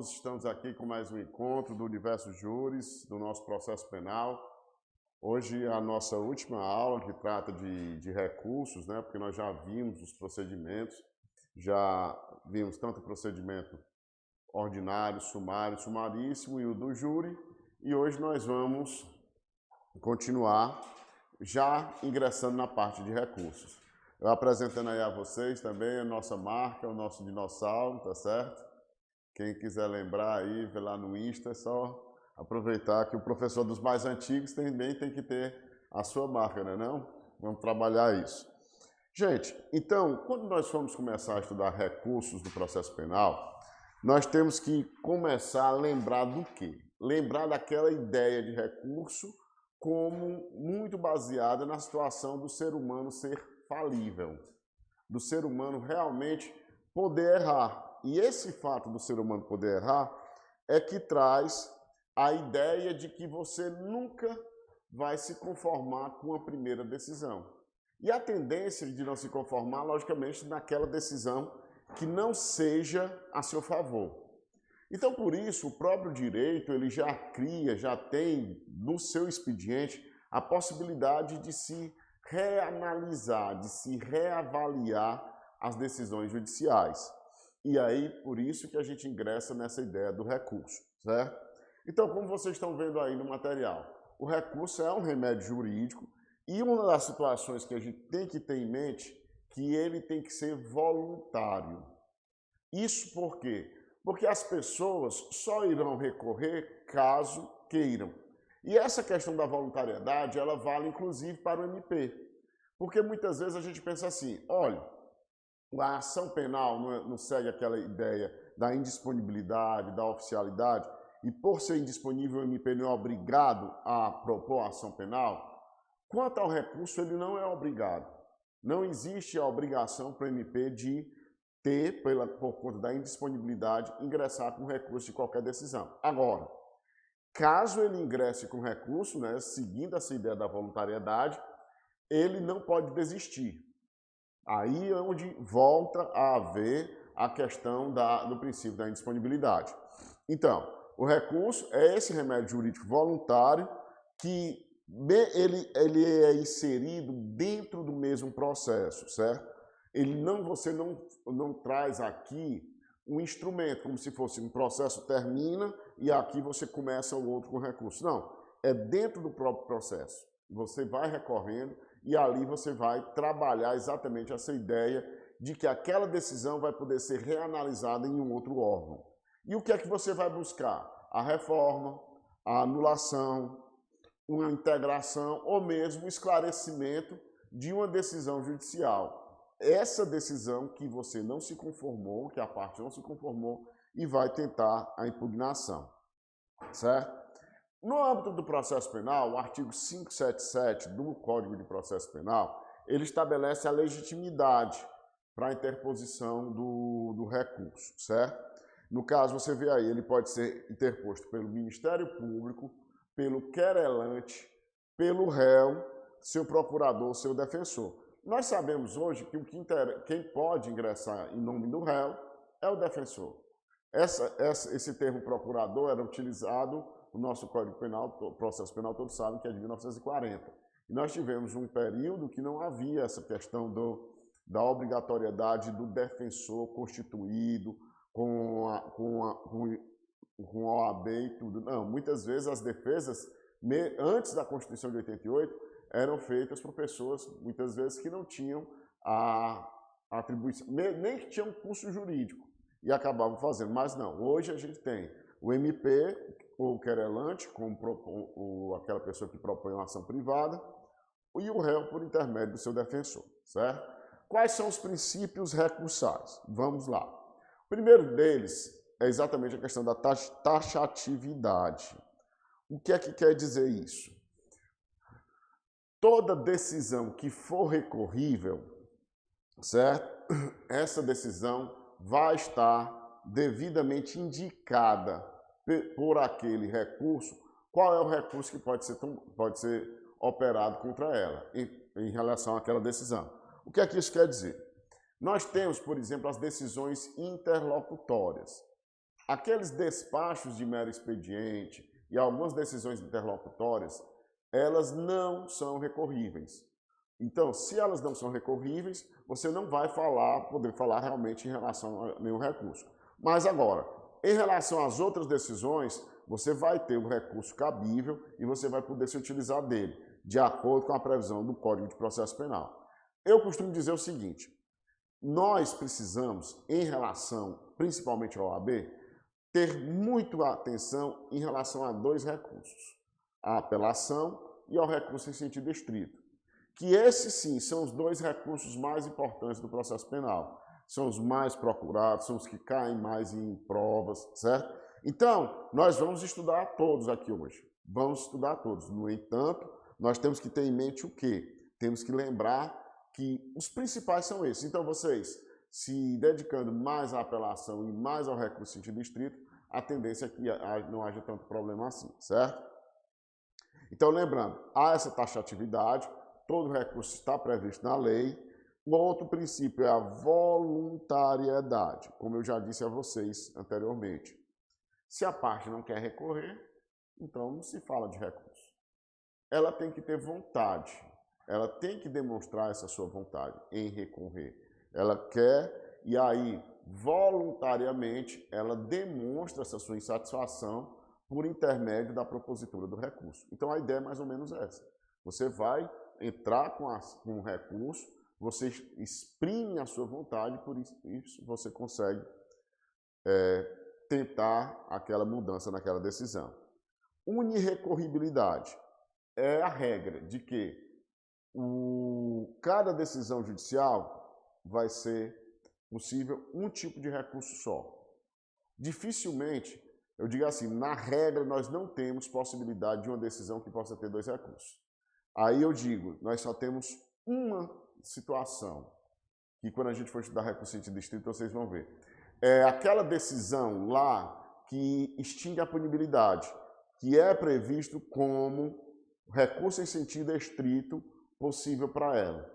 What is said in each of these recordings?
todos, estamos aqui com mais um encontro do Universo Júris, do nosso processo penal. Hoje é a nossa última aula que trata de recursos, né? Porque nós já vimos os procedimentos, já vimos tanto o procedimento ordinário, sumário, sumaríssimo e o do júri, e hoje nós vamos continuar já ingressando na parte de recursos. Eu apresentando aí a vocês também a nossa marca, o nosso dinossauro, tá certo? Quem quiser lembrar aí, vê lá no Insta, é só aproveitar que o professor dos mais antigos também tem que ter a sua marca, né não? Vamos trabalhar isso. Gente, então, quando nós formos começar a estudar recursos do processo penal, nós temos que começar a lembrar do quê? Lembrar daquela ideia de recurso como muito baseada na situação do ser humano ser falível, do ser humano realmente poder errar. E esse fato do ser humano poder errar é que traz a ideia de que você nunca vai se conformar com a primeira decisão. E a tendência de não se conformar, logicamente, naquela decisão que não seja a seu favor. Então, por isso, o próprio direito ele já cria, já tem no seu expediente a possibilidade de se reanalisar, de se reavaliar as decisões judiciais. E aí, por isso que a gente ingressa nessa ideia do recurso, certo? Então, como vocês estão vendo aí no material, o recurso é um remédio jurídico e uma das situações que a gente tem que ter em mente que ele tem que ser voluntário. Isso por quê? Porque as pessoas só irão recorrer caso queiram. E essa questão da voluntariedade, ela vale inclusive para o MP. Porque muitas vezes a gente pensa assim, olha, a ação penal não segue aquela ideia da indisponibilidade, da oficialidade, e por ser indisponível o MP não é obrigado a propor a ação penal. Quanto ao recurso, ele não é obrigado. Não existe a obrigação para o MP de ter, por conta da indisponibilidade, ingressar com recurso de qualquer decisão. Agora, caso ele ingresse com recurso, né, seguindo essa ideia da voluntariedade, ele não pode desistir. Aí é onde volta a haver a questão do princípio da indisponibilidade. Então, o recurso é esse remédio jurídico voluntário que ele é inserido dentro do mesmo processo, certo? Você não traz aqui um instrumento, como se fosse um processo termina e aqui você começa o outro com recurso. Não, é dentro do próprio processo. Você vai recorrendo e ali você vai trabalhar exatamente essa ideia de que aquela decisão vai poder ser reanalisada em um outro órgão. E o que é que você vai buscar? A reforma, a anulação, uma integração ou mesmo o esclarecimento de uma decisão judicial. Essa decisão que você não se conformou, que a parte não se conformou e vai tentar a impugnação, certo? No âmbito do processo penal, o artigo 577 do Código de Processo Penal, ele estabelece a legitimidade para a interposição do recurso, certo? No caso, você vê aí, ele pode ser interposto pelo Ministério Público, pelo querelante, pelo réu, seu procurador, seu defensor. Nós sabemos hoje que quem pode ingressar em nome do réu é o defensor. Esse termo procurador era utilizado no nosso Código Penal, o processo penal todos sabem que é de 1940. E nós tivemos um período que não havia essa questão da obrigatoriedade do defensor constituído com a OAB e tudo. Não, muitas vezes as defesas, antes da Constituição de 88, eram feitas por pessoas, muitas vezes, que não tinham a atribuição, nem que tinham curso jurídico, e acabavam fazendo. Mas não, hoje a gente tem o MP, o querelante, como aquela pessoa que propõe uma ação privada, e o réu por intermédio do seu defensor, certo? Quais são os princípios recursais? Vamos lá. O primeiro deles é exatamente a questão da taxatividade. O que é que quer dizer isso? Toda decisão que for recorrível, certo? Essa decisão vai estar devidamente indicada por aquele recurso qual é o recurso que pode ser operado contra ela em relação àquela decisão. O que é que isso quer dizer? Nós temos, por exemplo, as decisões interlocutórias. aqueles despachos de mero expediente e algumas decisões interlocutórias, elas não são recorríveis. Então, se elas não são recorríveis, você não vai poder falar realmente em relação a nenhum recurso. Mas agora, em relação às outras decisões, você vai ter o recurso cabível e você vai poder se utilizar dele, de acordo com a previsão do Código de Processo Penal. Eu costumo dizer o seguinte: nós precisamos, em relação principalmente ao OAB, ter muita atenção em relação a dois recursos, a apelação e ao recurso em sentido estrito, que esses sim são os dois recursos mais importantes do processo penal, são os mais procurados, são os que caem mais em provas, certo? Então, nós vamos estudar todos aqui hoje, vamos estudar todos. No entanto, nós temos que ter em mente o quê? Temos que lembrar que os principais são esses. Então, vocês se dedicando mais à apelação e mais ao recurso em sentido estrito, a tendência é que não haja tanto problema assim, certo? Então, lembrando, há essa taxatividade, todo recurso está previsto na lei. O outro princípio é a voluntariedade, como eu já disse a vocês anteriormente. Se a parte não quer recorrer, então não se fala de recurso. Ela tem que ter vontade, ela tem que demonstrar essa sua vontade em recorrer. Ela quer, e aí, voluntariamente, ela demonstra essa sua insatisfação por intermédio da propositura do recurso. Então, a ideia é mais ou menos essa. Você vai entrar com o recurso, você exprime a sua vontade, por isso você consegue tentar aquela mudança naquela decisão. Unirrecorribilidade é a regra de que cada decisão judicial vai ser possível um tipo de recurso só. Dificilmente, eu digo assim, na regra nós não temos possibilidade de uma decisão que possa ter dois recursos. Aí eu digo, nós só temos uma situação, que quando a gente for estudar recurso em sentido estrito, vocês vão ver. É aquela decisão lá que extingue a punibilidade, que é previsto como recurso em sentido estrito possível para ela.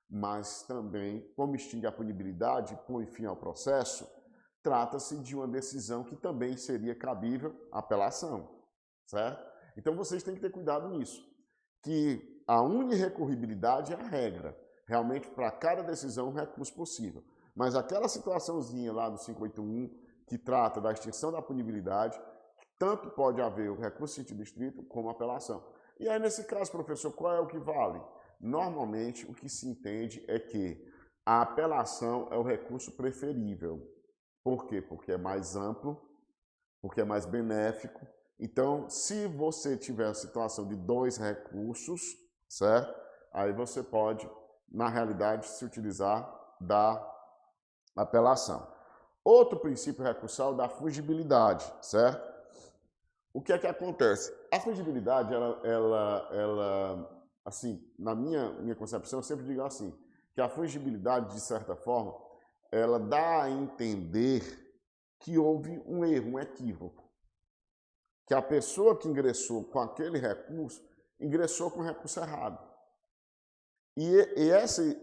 Mas também, como extingue a punibilidade e põe fim ao processo, trata-se de uma decisão que também seria cabível à apelação, certo? Então vocês têm que ter cuidado nisso, que a unirrecorribilidade é a regra, realmente para cada decisão um recurso possível. Mas aquela situaçãozinha lá do 581, que trata da extinção da punibilidade, tanto pode haver o recurso em sentido estrito como a apelação. E aí, nesse caso, professor, qual é o que vale? Normalmente, o que se entende é que a apelação é o recurso preferível. Por quê? Porque é mais amplo, porque é mais benéfico. Então, se você tiver a situação de dois recursos, certo? Aí você pode, na realidade, se utilizar da apelação. Outro princípio recursal é da fungibilidade, certo? O que é que acontece? A fungibilidade, assim, na minha concepção, eu sempre digo assim, que a fungibilidade, de certa forma, ela dá a entender que houve um erro, um equívoco. Que a pessoa que ingressou com aquele recurso, ingressou com o recurso errado. E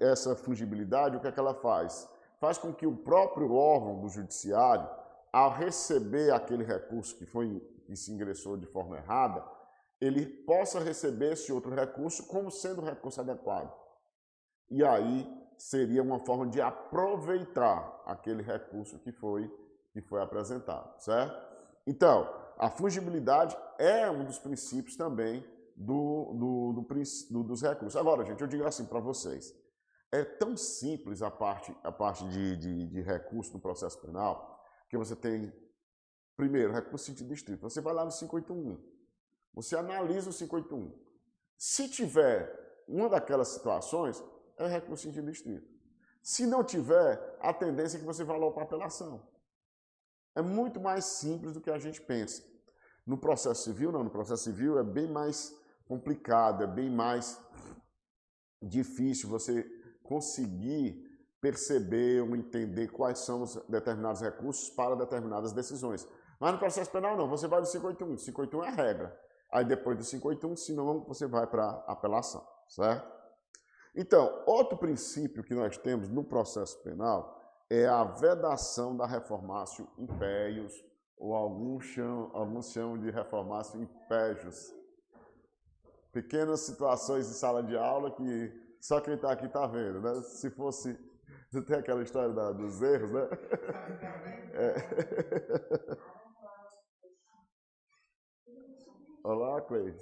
essa fungibilidade, o que é que ela faz? Faz com que o próprio órgão do judiciário, ao receber aquele recurso que se ingressou de forma errada, ele possa receber esse outro recurso como sendo um recurso adequado. E aí seria uma forma de aproveitar aquele recurso que foi apresentado, certo? Então, a fungibilidade é um dos princípios também dos recursos. Agora, gente, eu digo assim para vocês, é tão simples a parte de recurso no processo penal, que você tem, primeiro, recurso em sentido estrito. Você vai lá no 581, você analisa o 581. Se tiver uma daquelas situações, é recurso em sentido estrito. Se não tiver, a tendência é que você vá logo para a apelação. É muito mais simples do que a gente pensa. No processo civil, não. No processo civil é bem mais complicado, é bem mais difícil você conseguir perceber ou entender quais são os determinados recursos para determinadas decisões. Mas no processo penal, não. Você vai do 581. 581 é a regra. Aí depois do 581, se não, você vai para a apelação, certo? Então, outro princípio que nós temos no processo penal é a vedação da reformatio imperius ou alguns chamam de reformácio impégios. Pequenas situações de sala de aula que só quem está aqui está vendo, né? Se fosse... Você tem aquela história dos erros, né? É. Olá, Clay.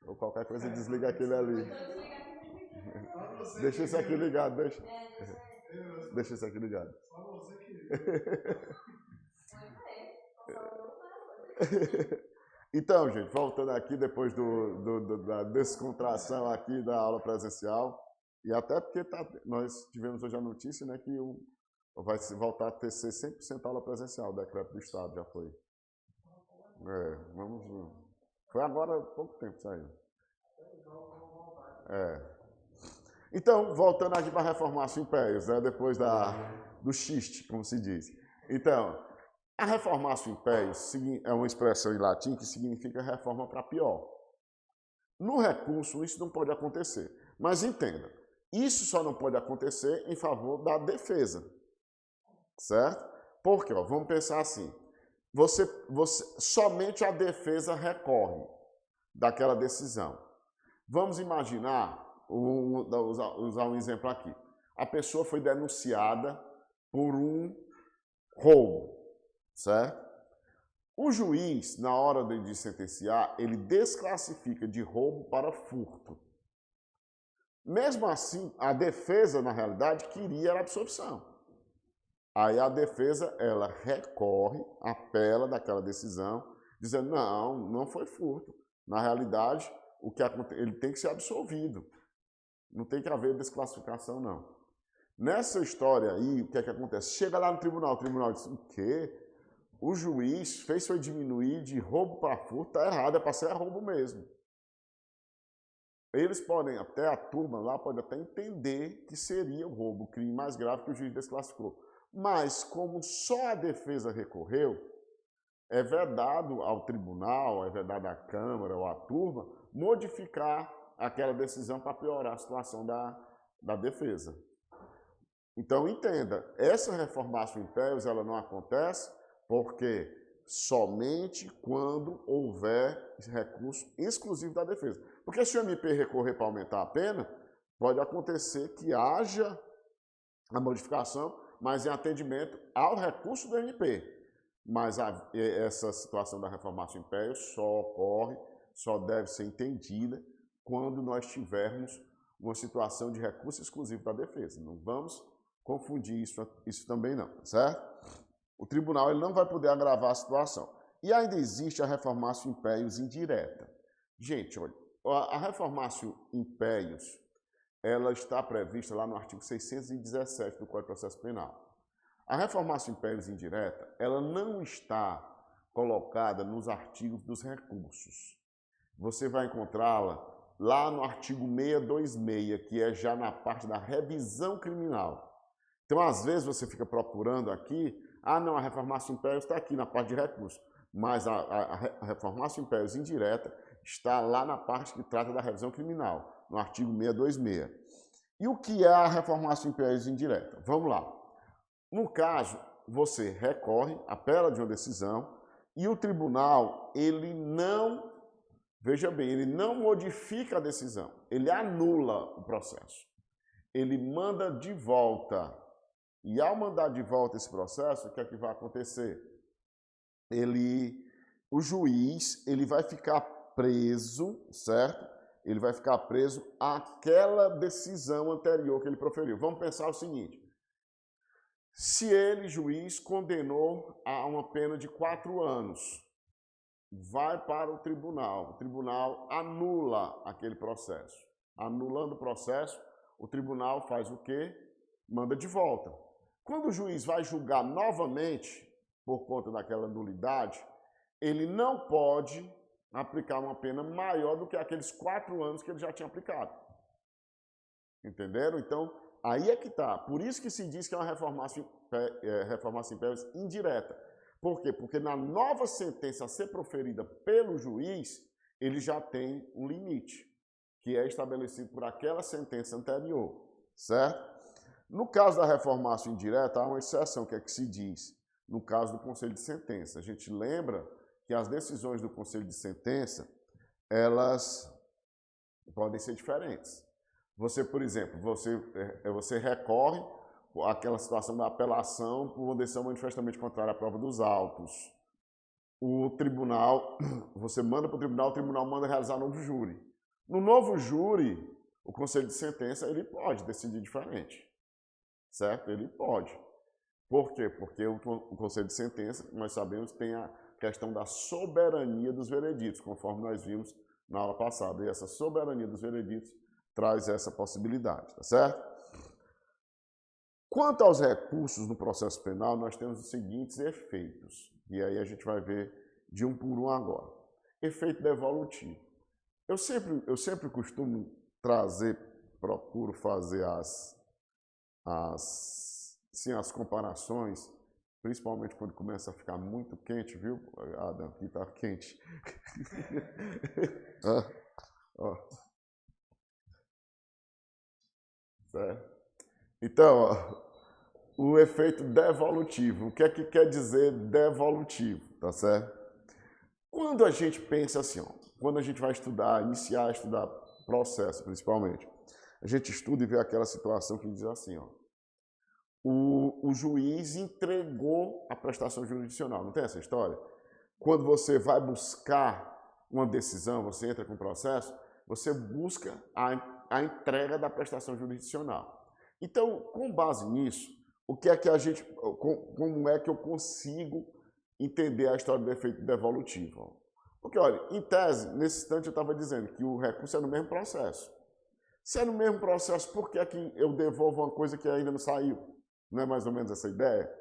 Ou qualquer coisa, desliga aquele ali. Deixa esse aqui ligado, deixa esse aqui ligado. Então, gente, voltando aqui depois da descontração aqui da aula presencial, e até porque nós tivemos hoje a notícia, né, que vai voltar a ter 100% aula presencial, o decreto do Estado já foi. Foi agora há pouco tempo saiu. Então, voltando aqui para reformácio impérios, né, depois do xiste, como se diz. Então, a reformácio impérios é uma expressão em latim que significa reforma para pior. No recurso, isso não pode acontecer. Mas entenda, isso só não pode acontecer em favor da defesa. Certo? Porque, vamos pensar assim, somente a defesa recorre daquela decisão. Vamos imaginar, usar um exemplo aqui. A pessoa foi denunciada por um roubo, certo? O juiz, na hora de sentenciar, ele desclassifica de roubo para furto. Mesmo assim, a defesa, na realidade, queria a absolvição. Aí a defesa, ela recorre, apela daquela decisão, dizendo, não foi furto. Na realidade, ele tem que ser absolvido. Não tem que haver desclassificação, não. Nessa história aí, o que é que acontece? Chega lá no tribunal, o tribunal diz, o quê? O juiz fez foi diminuir de roubo para furto, tá errado, é para ser roubo mesmo. Eles podem, até a turma lá, pode até entender que seria o roubo, o crime mais grave que o juiz desclassificou. Mas, como só a defesa recorreu, é vedado ao tribunal, é vedado à Câmara ou à turma, modificar aquela decisão para piorar a situação da defesa. Então, entenda, essa reformácio impérios, ela não acontece porque somente quando houver recurso exclusivo da defesa. Porque se o MP recorrer para aumentar a pena, pode acontecer que haja a modificação, mas em atendimento ao recurso do MP. Mas essa situação da reformácio impérios só ocorre, só deve ser entendida quando nós tivermos uma situação de recurso exclusivo da defesa. Não vamos confundir isso também não, certo? O tribunal ele não vai poder agravar a situação. E ainda existe a reformácio impérios indireta. Gente, olha, a reformácio impérios, ela está prevista lá no artigo 617 do Código de Processo Penal. A reformácio impérios indireta, ela não está colocada nos artigos dos recursos. Você vai encontrá-la lá no artigo 626, que é já na parte da revisão criminal. Então, às vezes, você fica procurando aqui, não, a reformácio impérios está aqui na parte de recursos, mas a reformácio impérios indireta está lá na parte que trata da revisão criminal, no artigo 626. E o que é a reformácio impérios indireta? Vamos lá. No caso, você recorre, apela de uma decisão, e o tribunal, ele não, veja bem, ele não modifica a decisão, ele anula o processo. Ele manda de volta. E ao mandar de volta esse processo, o que é que vai acontecer? O juiz, ele vai ficar preso, certo? Ele vai ficar preso àquela decisão anterior que ele proferiu. Vamos pensar o seguinte. Se ele, juiz, condenou a uma pena de 4 anos, vai para o tribunal anula aquele processo. Anulando o processo, o tribunal faz o quê? Manda de volta. Quando o juiz vai julgar novamente, por conta daquela nulidade, ele não pode aplicar uma pena maior do que aqueles 4 anos que ele já tinha aplicado. Entenderam? Então, aí é que está. Por isso que se diz que é uma reformácio impérios indireta. Por quê? Porque na nova sentença a ser proferida pelo juiz, ele já tem um limite, que é estabelecido por aquela sentença anterior, certo? No caso da reformácio indireta, há uma exceção, que é que se diz, no caso do conselho de sentença. A gente lembra que as decisões do conselho de sentença, elas podem ser diferentes. Você, por exemplo, você recorre àquela situação da apelação por uma decisão manifestamente contrária à prova dos autos. O tribunal, você manda para o tribunal manda realizar novo júri. No novo júri, o conselho de sentença ele pode decidir diferente, certo? Ele pode. Por quê? Porque o conselho de sentença, nós sabemos, tem a questão da soberania dos vereditos, conforme nós vimos na aula passada. E essa soberania dos vereditos traz essa possibilidade, tá certo? Quanto aos recursos no processo penal, nós temos os seguintes efeitos. E aí a gente vai ver de um por um agora. Efeito devolutivo. Eu sempre costumo trazer, procuro fazer as comparações, principalmente quando começa a ficar muito quente, viu? Adam, aqui está quente. Certo? Então, o efeito devolutivo. O que é que quer dizer devolutivo? Tá certo? Quando a gente pensa assim, quando a gente vai estudar, iniciar a estudar processo, principalmente, a gente estuda e vê aquela situação que diz assim, o juiz entregou a prestação jurisdicional. Não tem essa história? Quando você vai buscar uma decisão, você entra com o processo, você busca a entrega da prestação jurisdicional. Então, com base nisso, como é que eu consigo entender a história do efeito devolutivo? Porque, olha, em tese, nesse instante eu estava dizendo que o recurso é no mesmo processo. Se é no mesmo processo, por que é que eu devolvo uma coisa que ainda não saiu? Não é mais ou menos essa ideia?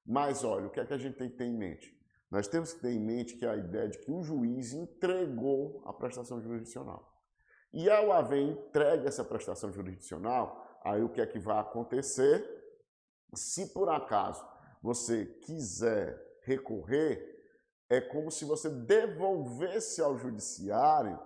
Mas, olha, o que é que a gente tem que ter em mente? Nós temos que ter em mente que é a ideia de que o juiz entregou a prestação jurisdicional. E ao haver entregue essa prestação jurisdicional, aí o que é que vai acontecer? Se por acaso você quiser recorrer, é como se você devolvesse ao judiciário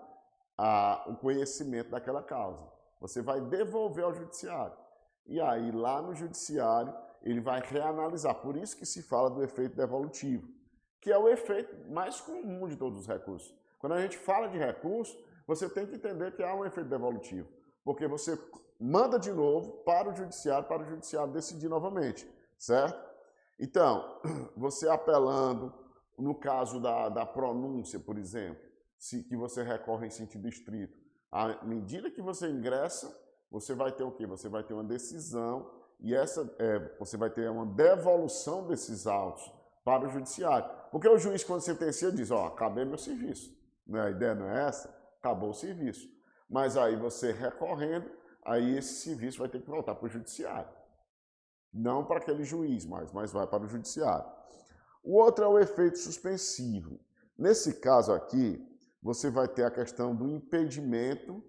o conhecimento daquela causa. Você vai devolver ao judiciário. E aí, lá no judiciário, ele vai reanalisar. Por isso que se fala do efeito devolutivo, que é o efeito mais comum de todos os recursos. Quando a gente fala de recurso, você tem que entender que há um efeito devolutivo, porque você manda de novo para o judiciário decidir novamente, certo? Então, você apelando, no caso da pronúncia, por exemplo, que você recorre em sentido estrito, à medida que você ingressa, você vai ter o quê? Você vai ter uma decisão e você vai ter uma devolução desses autos para o judiciário. Porque o juiz, quando sentencia, diz, acabei meu serviço. A ideia não é essa? Acabou o serviço. Mas aí você recorrendo, aí esse serviço vai ter que voltar para o judiciário. Não para aquele juiz, mas vai para o judiciário. O outro é o efeito suspensivo. Nesse caso aqui, você vai ter a questão do impedimento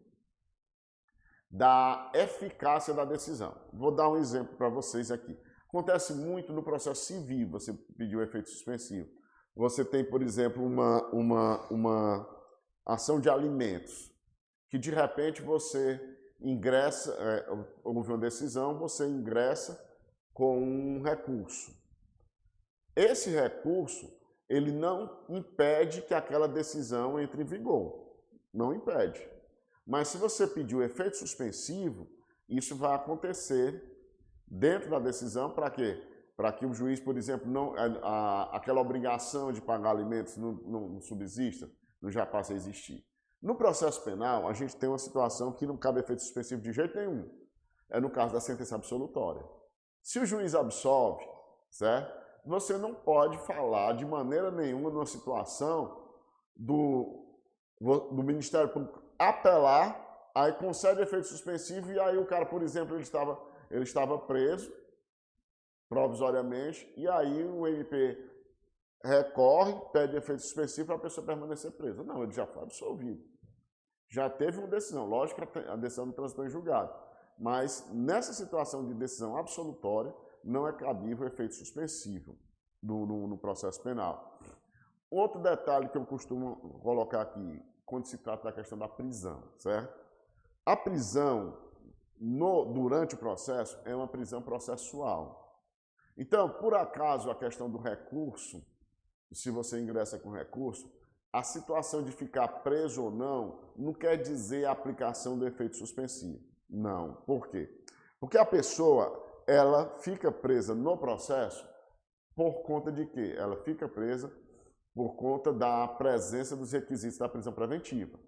da eficácia da decisão. Vou dar um exemplo para vocês aqui. Acontece muito no processo civil, você pediu efeito suspensivo. Você tem, por exemplo, uma ação de alimentos, que de repente você ingressa, houve uma decisão, você ingressa com um recurso. Esse recurso, ele não impede que aquela decisão entre em vigor. Não impede. Mas se você pedir o efeito suspensivo, isso vai acontecer dentro da decisão para quê? Para que o juiz, por exemplo, aquela obrigação de pagar alimentos não subsista, não já passe a existir. No processo penal, a gente tem uma situação que não cabe efeito suspensivo de jeito nenhum. É no caso da sentença absolutória. Se o juiz absolve, certo? Você não pode falar de maneira nenhuma numa situação do Ministério Público apelar, aí concede efeito suspensivo e aí o cara, por exemplo, ele estava preso provisoriamente e aí o MP recorre, pede efeito suspensivo para a pessoa permanecer presa. Não, ele já foi absolvido. Já teve uma decisão, lógico que a decisão não transitou em julgado, mas nessa situação de decisão absolutória não é cabível o efeito suspensivo no processo penal. Outro detalhe que eu costumo colocar aqui, quando se trata da questão da prisão, certo? A prisão, durante o processo, é uma prisão processual. Então, por acaso, a questão do recurso, se você ingressa com recurso, a situação de ficar preso ou não quer dizer a aplicação do efeito suspensivo. Não. Por quê? Porque a pessoa, ela fica presa no processo por conta de quê? Ela fica presa por conta da presença dos requisitos da prisão preventiva.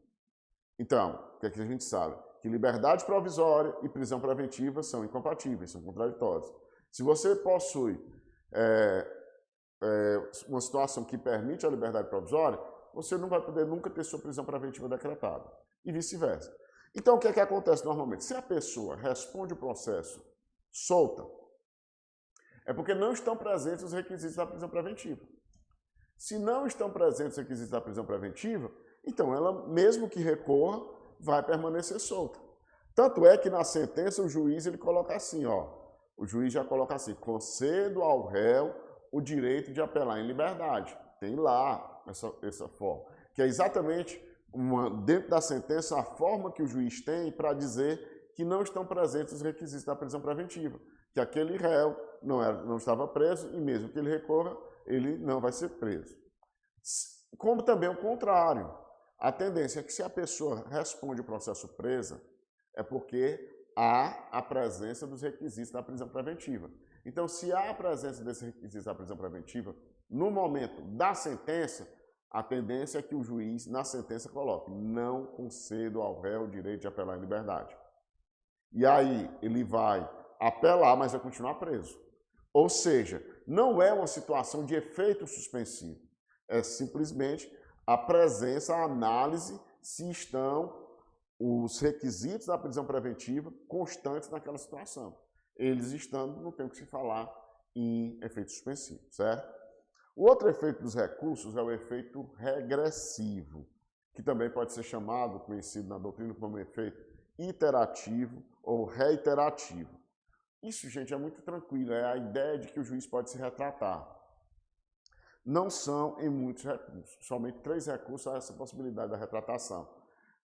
Então, o que é que a gente sabe? Que liberdade provisória e prisão preventiva são incompatíveis, são contraditórios. Se você possui uma situação que permite a liberdade provisória, você não vai poder nunca ter sua prisão preventiva decretada. E vice-versa. Então, o que é que acontece normalmente? Se a pessoa responde o processo solta, é porque não estão presentes os requisitos da prisão preventiva. Se não estão presentes os requisitos da prisão preventiva, então ela, mesmo que recorra, vai permanecer solta. Tanto é que na sentença o juiz ele coloca assim, o juiz já coloca assim, concedo ao réu o direito de apelar em liberdade. Tem lá essa forma, que é exatamente dentro da sentença a forma que o juiz tem para dizer que não estão presentes os requisitos da prisão preventiva, que aquele réu não estava preso e mesmo que ele recorra, ele não vai ser preso. Como também o contrário, a tendência é que se a pessoa responde o processo presa, é porque há a presença dos requisitos da prisão preventiva. Então, se há a presença desses requisitos da prisão preventiva, no momento da sentença, a tendência é que o juiz, na sentença, coloque: não concedo ao réu o direito de apelar em liberdade. E aí, ele vai apelar, mas vai continuar preso. Ou seja, não é uma situação de efeito suspensivo. É simplesmente a presença, a análise se estão os requisitos da prisão preventiva constantes naquela situação. Eles estando, não tem o que se falar em efeito suspensivo, certo? O outro efeito dos recursos é o efeito regressivo, que também pode ser chamado, conhecido na doutrina como efeito iterativo ou reiterativo. Isso, gente, é muito tranquilo, é a ideia de que o juiz pode se retratar. Não são em muitos recursos, somente 3 recursos há essa possibilidade da retratação.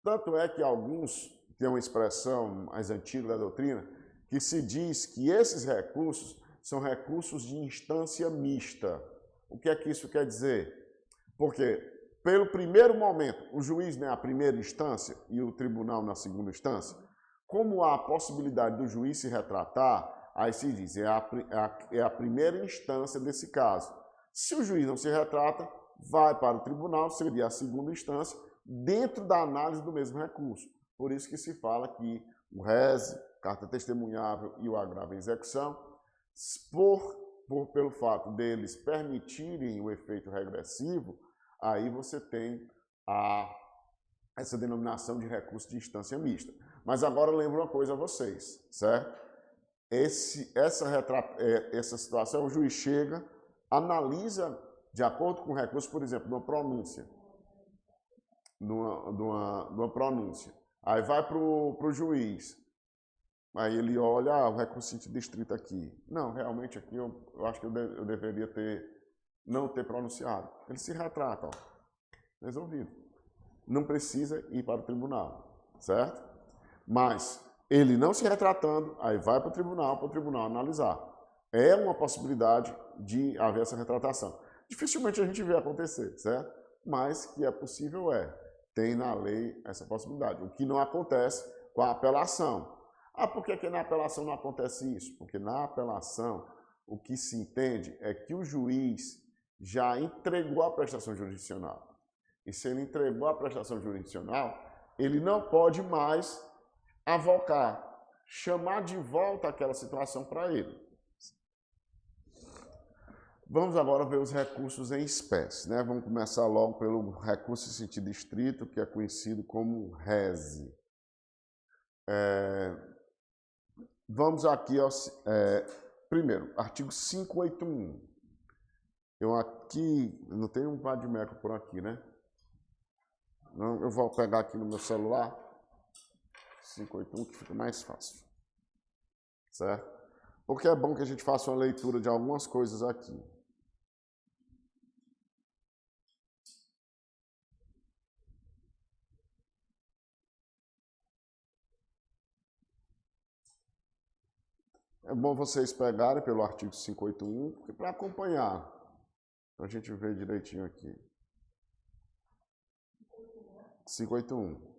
Tanto é que alguns têm uma expressão mais antiga da doutrina, que se diz que esses recursos são recursos de instância mista. O que é que isso quer dizer? Porque, pelo primeiro momento, o juiz na primeira instância e o tribunal na segunda instância, como há a possibilidade do juiz se retratar, aí se diz, é a primeira instância desse caso. Se o juiz não se retrata, vai para o tribunal, seria a segunda instância, dentro da análise do mesmo recurso. Por isso que se fala que o rese, carta testemunhável e o agravo em execução, pelo fato deles permitirem o efeito regressivo, aí você tem essa denominação de recurso de instância mista. Mas agora eu lembro uma coisa a vocês, certo? Essa situação, o juiz chega, analisa de acordo com o recurso, por exemplo, numa pronúncia. Numa pronúncia. Aí vai para o juiz. Aí ele olha, o recurso sentido distrito aqui. Não, realmente aqui eu acho que eu deveria não ter pronunciado. Ele se retrata, resolvido. Não precisa ir para o tribunal, certo? Mas ele não se retratando, aí vai para o tribunal analisar. É uma possibilidade de haver essa retratação. Dificilmente a gente vê acontecer, certo? Mas que é possível tem na lei essa possibilidade. O que não acontece com a apelação. Por que na apelação não acontece isso? Porque na apelação, o que se entende é que o juiz já entregou a prestação jurisdicional. E se ele entregou a prestação jurisdicional, ele não pode mais avocar, chamar de volta aquela situação para ele. Vamos agora ver os recursos em espécie, né? Vamos começar logo pelo recurso em sentido estrito, que é conhecido como rese. Vamos aqui ao primeiro, artigo 581. Eu aqui, não tenho um vadimeco por aqui, né? Eu vou pegar aqui no meu celular, 581, que fica mais fácil. Certo? Porque é bom que a gente faça uma leitura de algumas coisas aqui. É bom vocês pegarem pelo artigo 581 para acompanhar, para a gente ver direitinho aqui. 581.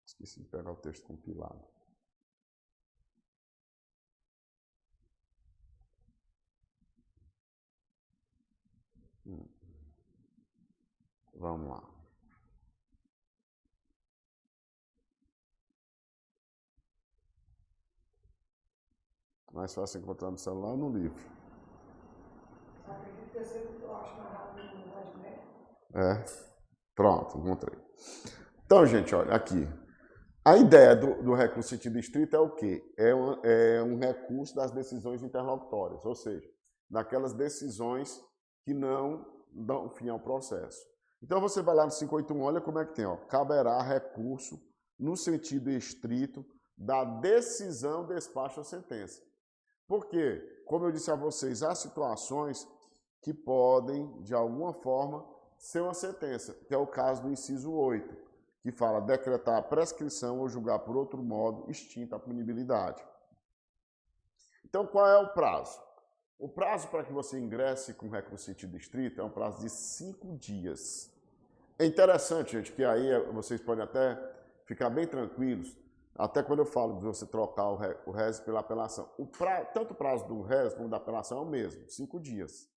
Esqueci de pegar o texto compilado. Vamos lá. Mais fácil encontrar no celular ou no livro? Acredito que eu sempre acho mais rápido no rádio, né? É. Pronto, encontrei. Então, gente, olha, aqui. A ideia do recurso sentido estrito é o quê? É um recurso das decisões interlocutórias, ou seja, daquelas decisões que não dão fim ao processo. Então, você vai lá no 581, olha como é que tem, ó. Caberá recurso no sentido estrito da decisão, despacho ou sentença. Por quê? Como eu disse a vocês, há situações que podem, de alguma forma, ser uma sentença, que é o caso do inciso 8, que fala decretar a prescrição ou julgar por outro modo extinta a punibilidade. Então, qual é o prazo? O prazo para que você ingresse com recurso sentido estrito é um prazo de 5 dias. É interessante, gente, que aí vocês podem até ficar bem tranquilos, até quando eu falo de você trocar o RES pela apelação. Tanto o prazo do RES como da apelação é o mesmo, 5 dias.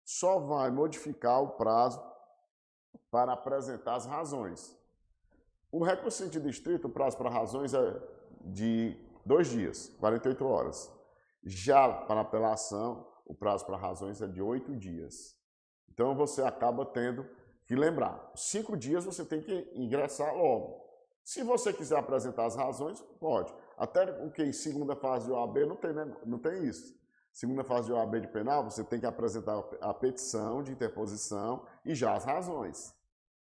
Só vai modificar o prazo para apresentar as razões. O recurso sentido estrito, o prazo para razões é de 2 dias, 48 horas. Já para apelação, o prazo para razões é de 8 dias. Então você acaba tendo que lembrar, 5 dias você tem que ingressar logo. Se você quiser apresentar as razões, pode. Até porque em segunda fase de OAB não tem isso. Segunda fase de OAB de penal, você tem que apresentar a petição de interposição e já as razões.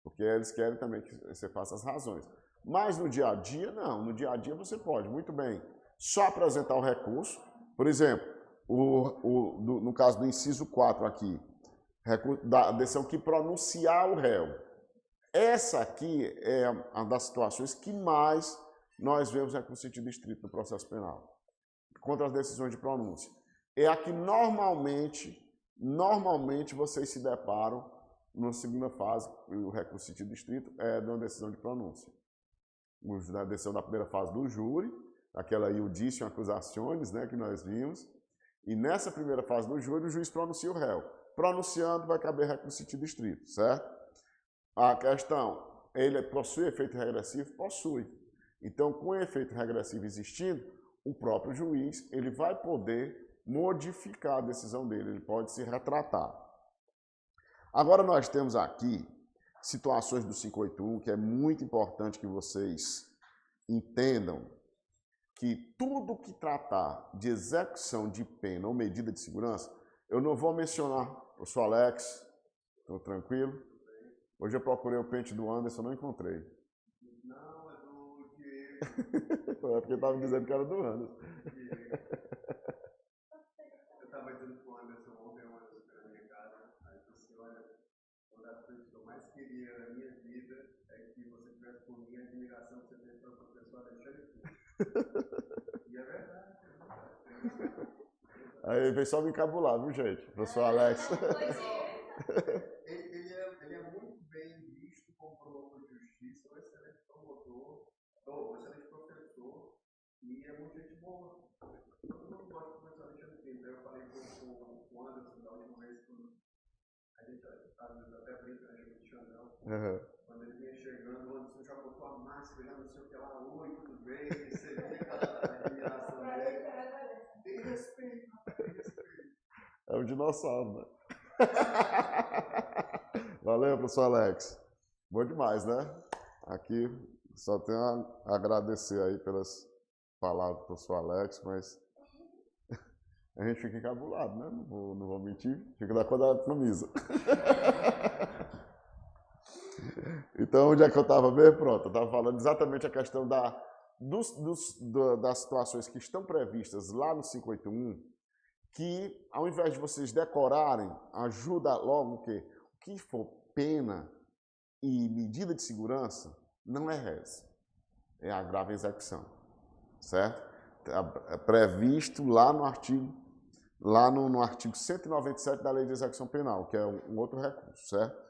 Porque eles querem também que você faça as razões. Mas no dia a dia, não. No dia a dia você pode, muito bem, só apresentar o recurso. Por exemplo, no caso do inciso 4 aqui, da decisão que pronunciar o réu. Essa aqui é uma das situações que mais nós vemos recurso sentido estrito no processo penal, contra as decisões de pronúncia. É a que normalmente vocês se deparam na segunda fase, o recurso sentido estrito é de uma decisão de pronúncia. A decisão da primeira fase do júri, aquela iudicio accusationis, né, que nós vimos, e nessa primeira fase do júri, o juiz pronuncia o réu. Pronunciando, vai caber recurso sentido estrito, certo? A questão, ele possui efeito regressivo? Possui. Então, com efeito regressivo existindo, o próprio juiz ele vai poder modificar a decisão dele, ele pode se retratar. Agora nós temos aqui situações do 581 que é muito importante que vocês entendam que tudo que tratar de execução de pena ou medida de segurança, eu não vou mencionar, eu sou Alex, estou tranquilo? Hoje eu procurei o pente do Anderson, não encontrei. Não, é do Diego. É porque estava dizendo que era do Anderson. Eu estava dizendo para o Anderson ontem, o Anderson foi na minha casa, aí eu disse, olha, uma das coisas que eu mais queria na minha vida é que você tivesse por mim a admiração que você tem pelo professor Alexandre Fuchs. E é verdade, é verdade. Aí vem só me encabular, viu, gente? Professor Alex. Ele é muito bem visto como promotor de justiça, um excelente promotor, um excelente professor, e é muito gente boa. Todo mundo gosta do professor Alexandre Pinto. Eu falei com o Anderson da última vez, quando a gente até brinca, né, chama de Xandão. Quando ele vinha chegando, o Anderson já botou a máscara, já não sei o que lá, oi, tudo bem, você vê aquela admiração dele. Tem respeito, tem respeito. É um dinossauro, né? Valeu, professor Alex. Bom demais, né? Aqui só tenho a agradecer aí pelas palavras do professor Alex, mas a gente fica encabulado, né? Não vou mentir, fica da cor da camisa. Então, onde é que eu estava mesmo? Pronto, eu estava falando exatamente a questão das situações que estão previstas lá no 581, que ao invés de vocês decorarem, ajuda logo o quê? O que for pena e medida de segurança não é res. é agravo em execução, certo? É previsto lá no artigo, no artigo 197 da Lei de Execução Penal, que é um outro recurso, certo?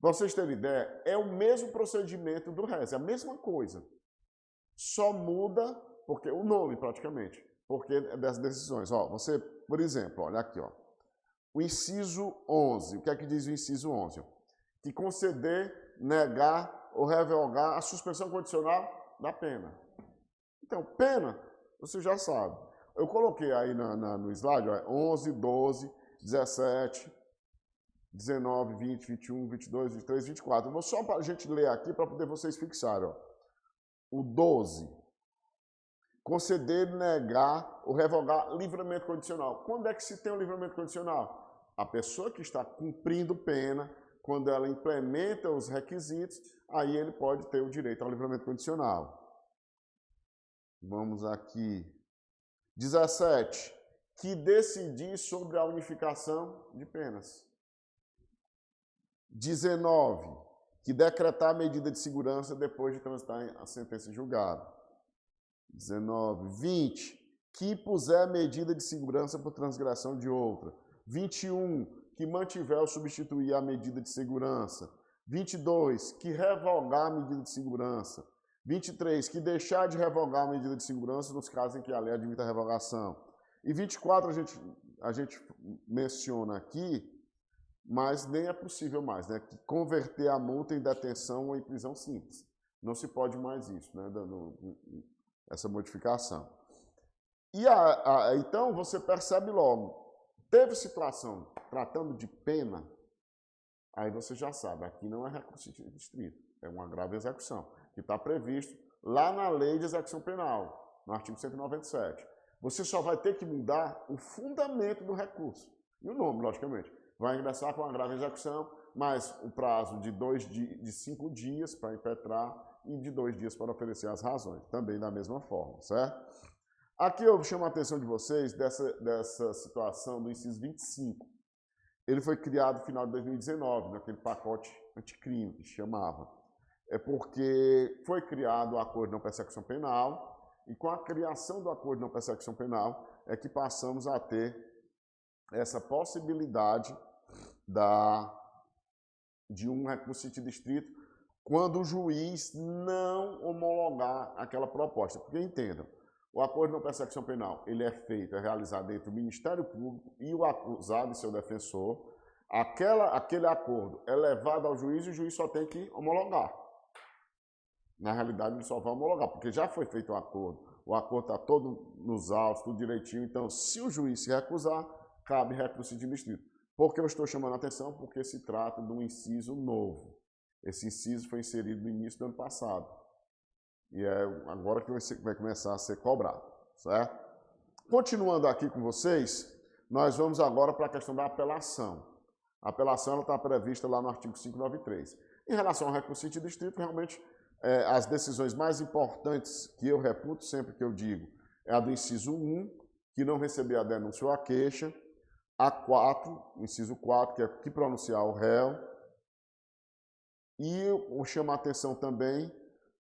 Para vocês terem ideia, é o mesmo procedimento do RES, é a mesma coisa. Só muda, porque o nome praticamente, porque das decisões. Ó, você, por exemplo, olha aqui, ó, o inciso 11, o que é que diz o inciso 11? Que conceder, negar ou revogar a suspensão condicional da pena. Então, pena, você já sabe. Eu coloquei aí no slide, ó, 11, 12, 17, 19, 20, 21, 22, 23, 24. Eu vou só para a gente ler aqui para poder vocês fixarem. Ó. O 12. Conceder, negar ou revogar livramento condicional. Quando é que se tem o livramento condicional? A pessoa que está cumprindo pena, quando ela implementa os requisitos, aí ele pode ter o direito ao livramento condicional. Vamos aqui. 17. Que decidir sobre a unificação de penas. 19. Que decretar a medida de segurança depois de transitar a sentença em julgado. 19. 20. Que impuser a medida de segurança por transgressão de outra. 21. Que mantiver ou substituir a medida de segurança. 22. Que revogar a medida de segurança. 23. Que deixar de revogar a medida de segurança nos casos em que a lei admita a revogação. E 24 a gente menciona aqui, mas nem é possível mais, né? Que converter a multa em detenção ou em prisão simples. Não se pode mais isso, né? Essa modificação. E então você percebe logo, teve situação tratando de pena, aí você já sabe, aqui não é recurso distrito, é uma grave execução, que está previsto lá na Lei de Execução Penal, no artigo 197. Você só vai ter que mudar o fundamento do recurso, e o nome, logicamente. Vai ingressar com uma grave execução, mas o prazo de 5 dias para impetrar e de 2 dias para oferecer as razões, também da mesma forma, certo? Aqui eu chamo a atenção de vocês dessa situação do inciso 25. Ele foi criado no final de 2019, naquele pacote anticrime que chamava. É porque foi criado o acordo de não persecução penal, e com a criação do acordo de não persecução penal é que passamos a ter essa possibilidade de um recurso de distrito quando o juiz não homologar aquela proposta. Porque entendam, o acordo de não persecução penal ele é feito, é realizado entre o Ministério Público e o acusado e seu defensor. Aquele acordo é levado ao juiz e o juiz só tem que homologar. Na realidade, ele só vai homologar, porque já foi feito o acordo está todo nos autos, tudo direitinho. Então, se o juiz se recusar, cabe recurso de distrito. Por que eu estou chamando a atenção? Porque se trata de um inciso novo. Esse inciso foi inserido no início do ano passado. E é agora que vai começar a ser cobrado, certo? Continuando aqui com vocês, nós vamos agora para a questão da apelação. A apelação está prevista lá no artigo 593. Em relação ao recurso de distrito, realmente, as decisões mais importantes que eu reputo sempre que eu digo é a do inciso 1, que não receber a denúncia ou a queixa, a 4, o inciso 4, que é que pronunciar o réu, e eu chamo a atenção também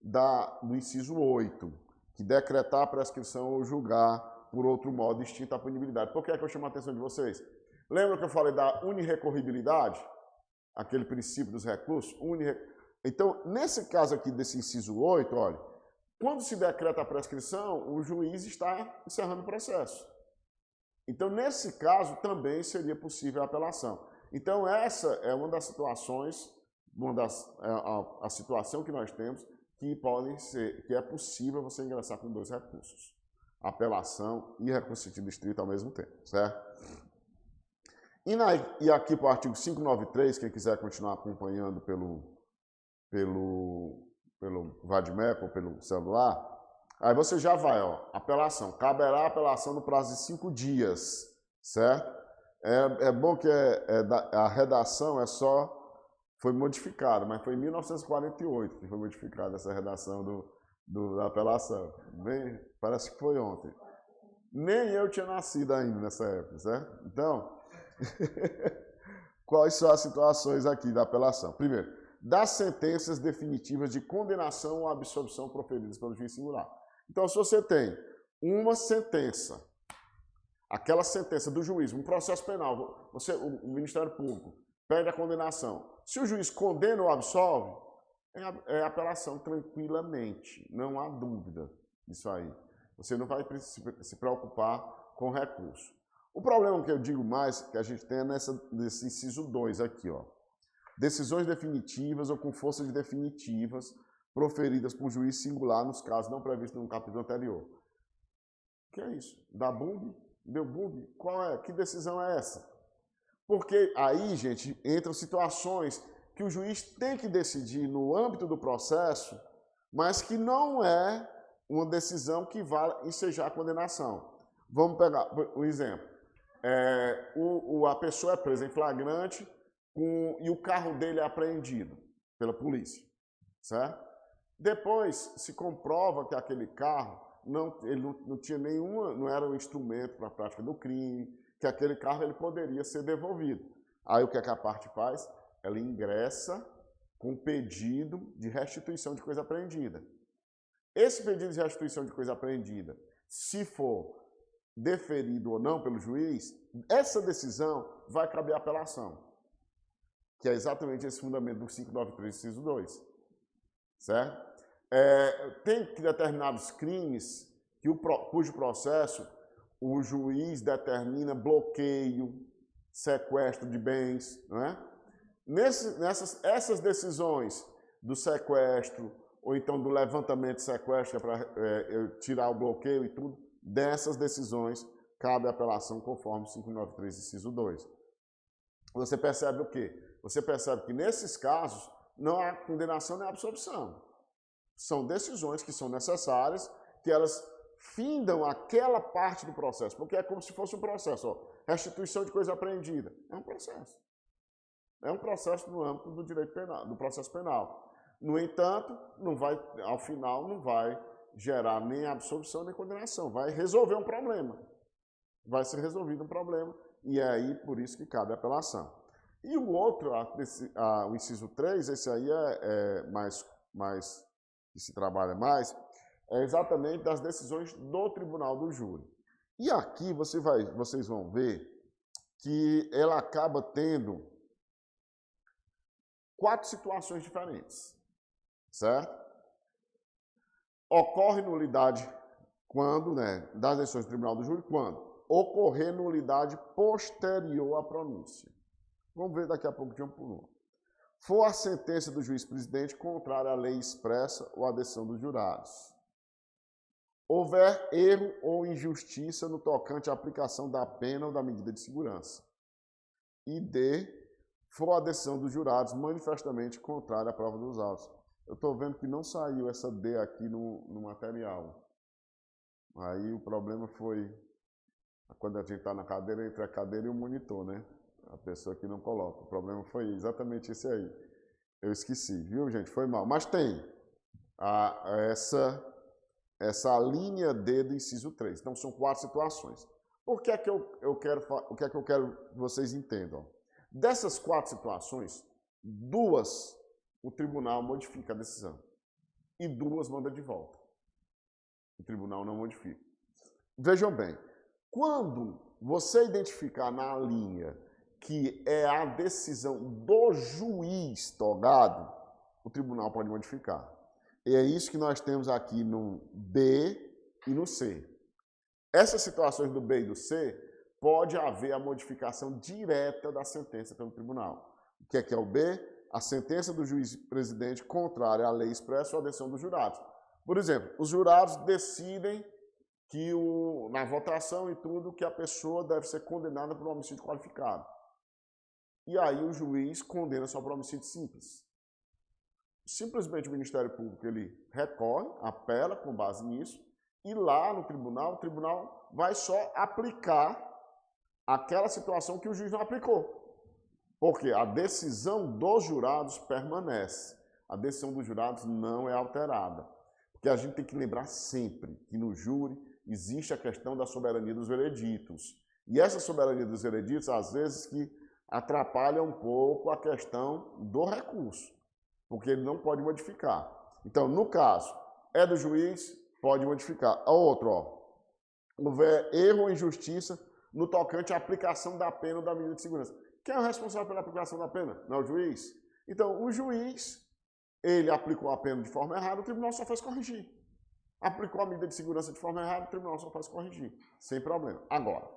do inciso 8, que decretar a prescrição ou julgar por outro modo distinto à punibilidade. Por que é que eu chamo a atenção de vocês? Lembra que eu falei da unirrecorribilidade? Aquele princípio dos recursos? Então, nesse caso aqui desse inciso 8, olha, quando se decreta a prescrição, o juiz está encerrando o processo. Então, nesse caso, também seria possível a apelação. Então, essa é uma das situações, a situação que nós temos, que é possível você ingressar com 2 recursos. Apelação e recurso de distrito ao mesmo tempo, certo? E aqui para o artigo 593, quem quiser continuar acompanhando pelo Vadmec ou pelo celular, aí você já vai, ó, apelação. Caberá a apelação no prazo de 5 dias, certo? É bom que a redação foi modificada, mas foi em 1948 que foi modificada essa redação da apelação. Parece que foi ontem. Nem eu tinha nascido ainda nessa época, certo? Então, quais são as situações aqui da apelação? Primeiro, das sentenças definitivas de condenação ou absolvição proferidas pelo juiz singular. Então, se você tem uma sentença, aquela sentença do juiz, um processo penal, o Ministério Público pede a condenação. Se o juiz condena ou absolve, é apelação tranquilamente, não há dúvida disso aí. Você não vai se preocupar com recurso. O problema que eu digo mais, que a gente tem é nesse inciso 2 aqui, ó. Decisões definitivas ou com força de definitivas proferidas por juiz singular nos casos não previstos no capítulo anterior. O que é isso? Dá bumbo? Deu bumbo? Qual é? Que decisão é essa? Porque aí, gente, entram situações que o juiz tem que decidir no âmbito do processo, mas que não é uma decisão que vai ensejar a condenação. Vamos pegar um exemplo. A pessoa é presa em flagrante e o carro dele é apreendido pela polícia, certo? Depois se comprova que aquele carro ele não tinha nenhuma, não era um instrumento para a prática do crime, que aquele carro ele poderia ser devolvido. Aí o que é que a parte faz? Ela ingressa com pedido de restituição de coisa apreendida. Esse pedido de restituição de coisa apreendida, se for deferido ou não pelo juiz, essa decisão vai caber à apelação, que é exatamente esse fundamento do 593, inciso 2. Certo? Tem determinados crimes cujo processo o juiz determina bloqueio, sequestro de bens, não é? Essas decisões do sequestro, ou então do levantamento de sequestro, que é para tirar o bloqueio e tudo, dessas decisões cabe a apelação conforme 593, inciso 2. Você percebe o quê? Você percebe que nesses casos não há condenação nem absolvição. São decisões que são necessárias, que elas findam aquela parte do processo, porque é como se fosse um processo. Ó, restituição de coisa apreendida. É um processo. É um processo no âmbito do direito penal, do processo penal. No entanto, ao final não vai gerar nem absolvição nem condenação. Vai resolver um problema. Vai ser resolvido um problema e é aí por isso que cabe a apelação. E o outro, o inciso 3, esse aí mais que se trabalha mais, é exatamente das decisões do tribunal do júri. E aqui vocês vão ver que ela acaba tendo 4 situações diferentes, certo? Ocorre nulidade quando, das decisões do tribunal do júri, quando ocorrer nulidade posterior à pronúncia. Vamos ver daqui a pouco de um por um. For a sentença do juiz-presidente contrária à lei expressa ou à decisão dos jurados. Houver erro ou injustiça no tocante à aplicação da pena ou da medida de segurança. E D, for a decisão dos jurados manifestamente contrária à prova dos autos. Eu estou vendo que não saiu essa D aqui no material. Aí o problema foi quando a gente está na cadeira, entre a cadeira e o monitor, né? A pessoa que não coloca. O problema foi exatamente esse aí. Eu esqueci, viu, gente? Foi mal. Mas tem essa linha D do inciso 3. Então, são 4 situações. O que é que eu quero que vocês entendam? Dessas 4 situações, 2 o tribunal modifica a decisão e 2 manda de volta. O tribunal não modifica. Vejam bem, quando você identificar na linha que é a decisão do juiz togado, o tribunal pode modificar. E é isso que nós temos aqui no B e no C. Essas situações do B e do C, pode haver a modificação direta da sentença pelo tribunal. O que é o B? A sentença do juiz-presidente contrária à lei expressa ou à decisão dos jurados. Por exemplo, os jurados decidem que na votação e tudo, que a pessoa deve ser condenada por um homicídio qualificado. E aí o juiz condena só por homicídio simples. Simplesmente o Ministério Público ele recorre, apela com base nisso, e lá no tribunal, o tribunal vai só aplicar aquela situação que o juiz não aplicou. Porque a decisão dos jurados permanece. A decisão dos jurados não é alterada. Porque a gente tem que lembrar sempre que no júri existe a questão da soberania dos vereditos. E essa soberania dos vereditos, às vezes, que atrapalha um pouco a questão do recurso. porque ele não pode modificar. Então, no caso, é do juiz, pode modificar. A outro, ó, houver erro ou injustiça no tocante à aplicação da pena ou da medida de segurança. Quem é o responsável pela aplicação da pena? Não é o juiz? Então, o juiz, ele aplicou a pena de forma errada, o tribunal só faz corrigir. Aplicou a medida de segurança de forma errada, o tribunal só faz corrigir, sem problema. Agora,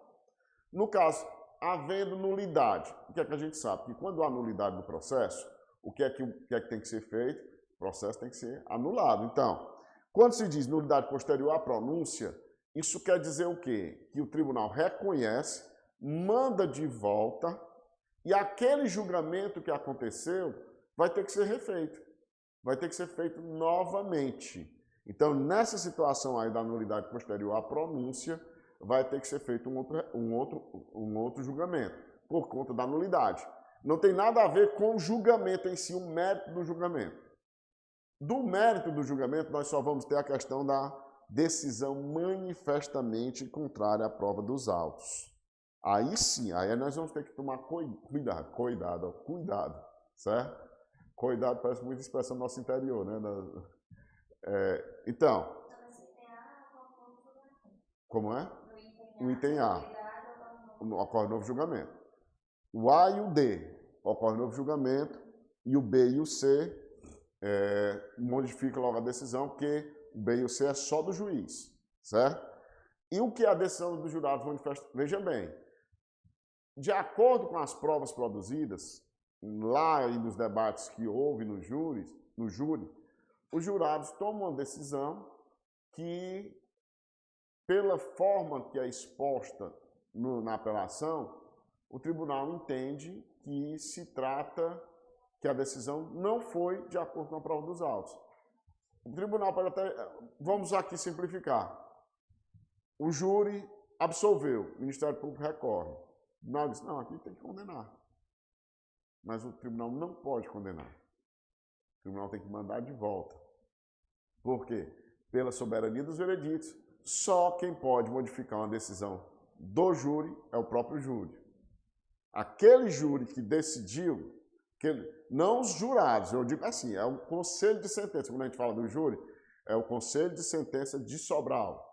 no caso, havendo nulidade, o que é que a gente sabe? Que quando há nulidade do processo, o que é que tem que ser feito? O processo tem que ser anulado. Então, quando se diz nulidade posterior à pronúncia, isso quer dizer o quê? Que o tribunal reconhece, manda de volta e aquele julgamento que aconteceu vai ter que ser refeito. Vai ter que ser feito novamente. Então, nessa situação aí da nulidade posterior à pronúncia, vai ter que ser feito um outro julgamento, por conta da nulidade. Não tem nada a ver com o julgamento em si, o mérito do julgamento. Do mérito do julgamento, nós só vamos ter a questão da decisão manifestamente contrária à prova dos autos. Aí sim, aí nós vamos ter que tomar cuidado, certo? Cuidado parece muita expressão do nosso interior, né? Então, como é? O item A, ocorre novo julgamento. O A e o D, ocorre novo julgamento, e o B e o C modifica logo a decisão, porque o B e o C é só do juiz, certo? E o que a decisão dos jurados manifesta? Veja bem, de acordo com as provas produzidas, lá e nos debates que houve no júri, os jurados tomam uma decisão que, pela forma que é exposta na apelação, o tribunal entende que se trata, que a decisão não foi de acordo com a prova dos autos. O tribunal pode até, vamos aqui simplificar, o júri absolveu, o Ministério Público recorre. O tribunal diz, não, aqui tem que condenar. Mas o tribunal não pode condenar. O tribunal tem que mandar de volta. Por quê? Pela soberania dos vereditos, só quem pode modificar uma decisão do júri é o próprio júri. Aquele júri que decidiu, não os jurados, eu digo assim, é o conselho de sentença. Quando a gente fala do júri, é o conselho de sentença de Sobral,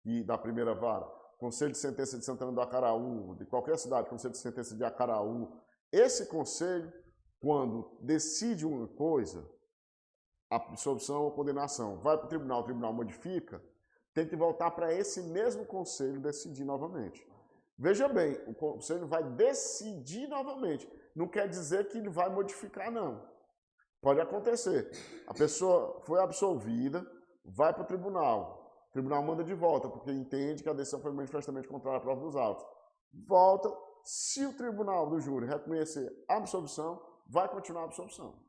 e da primeira vara, conselho de sentença de Santana do Acaraú, de qualquer cidade, conselho de sentença de Acaraú. Esse conselho, quando decide uma coisa, a absolvição ou condenação, vai para o tribunal modifica, tem que voltar para esse mesmo conselho decidir novamente. Veja bem, o conselho vai decidir novamente. Não quer dizer que ele vai modificar, não. Pode acontecer. A pessoa foi absolvida, vai para o tribunal manda de volta, porque entende que a decisão foi manifestamente contrária à prova dos autos. Volta, se o tribunal do júri reconhecer a absolvição, vai continuar a absolvição.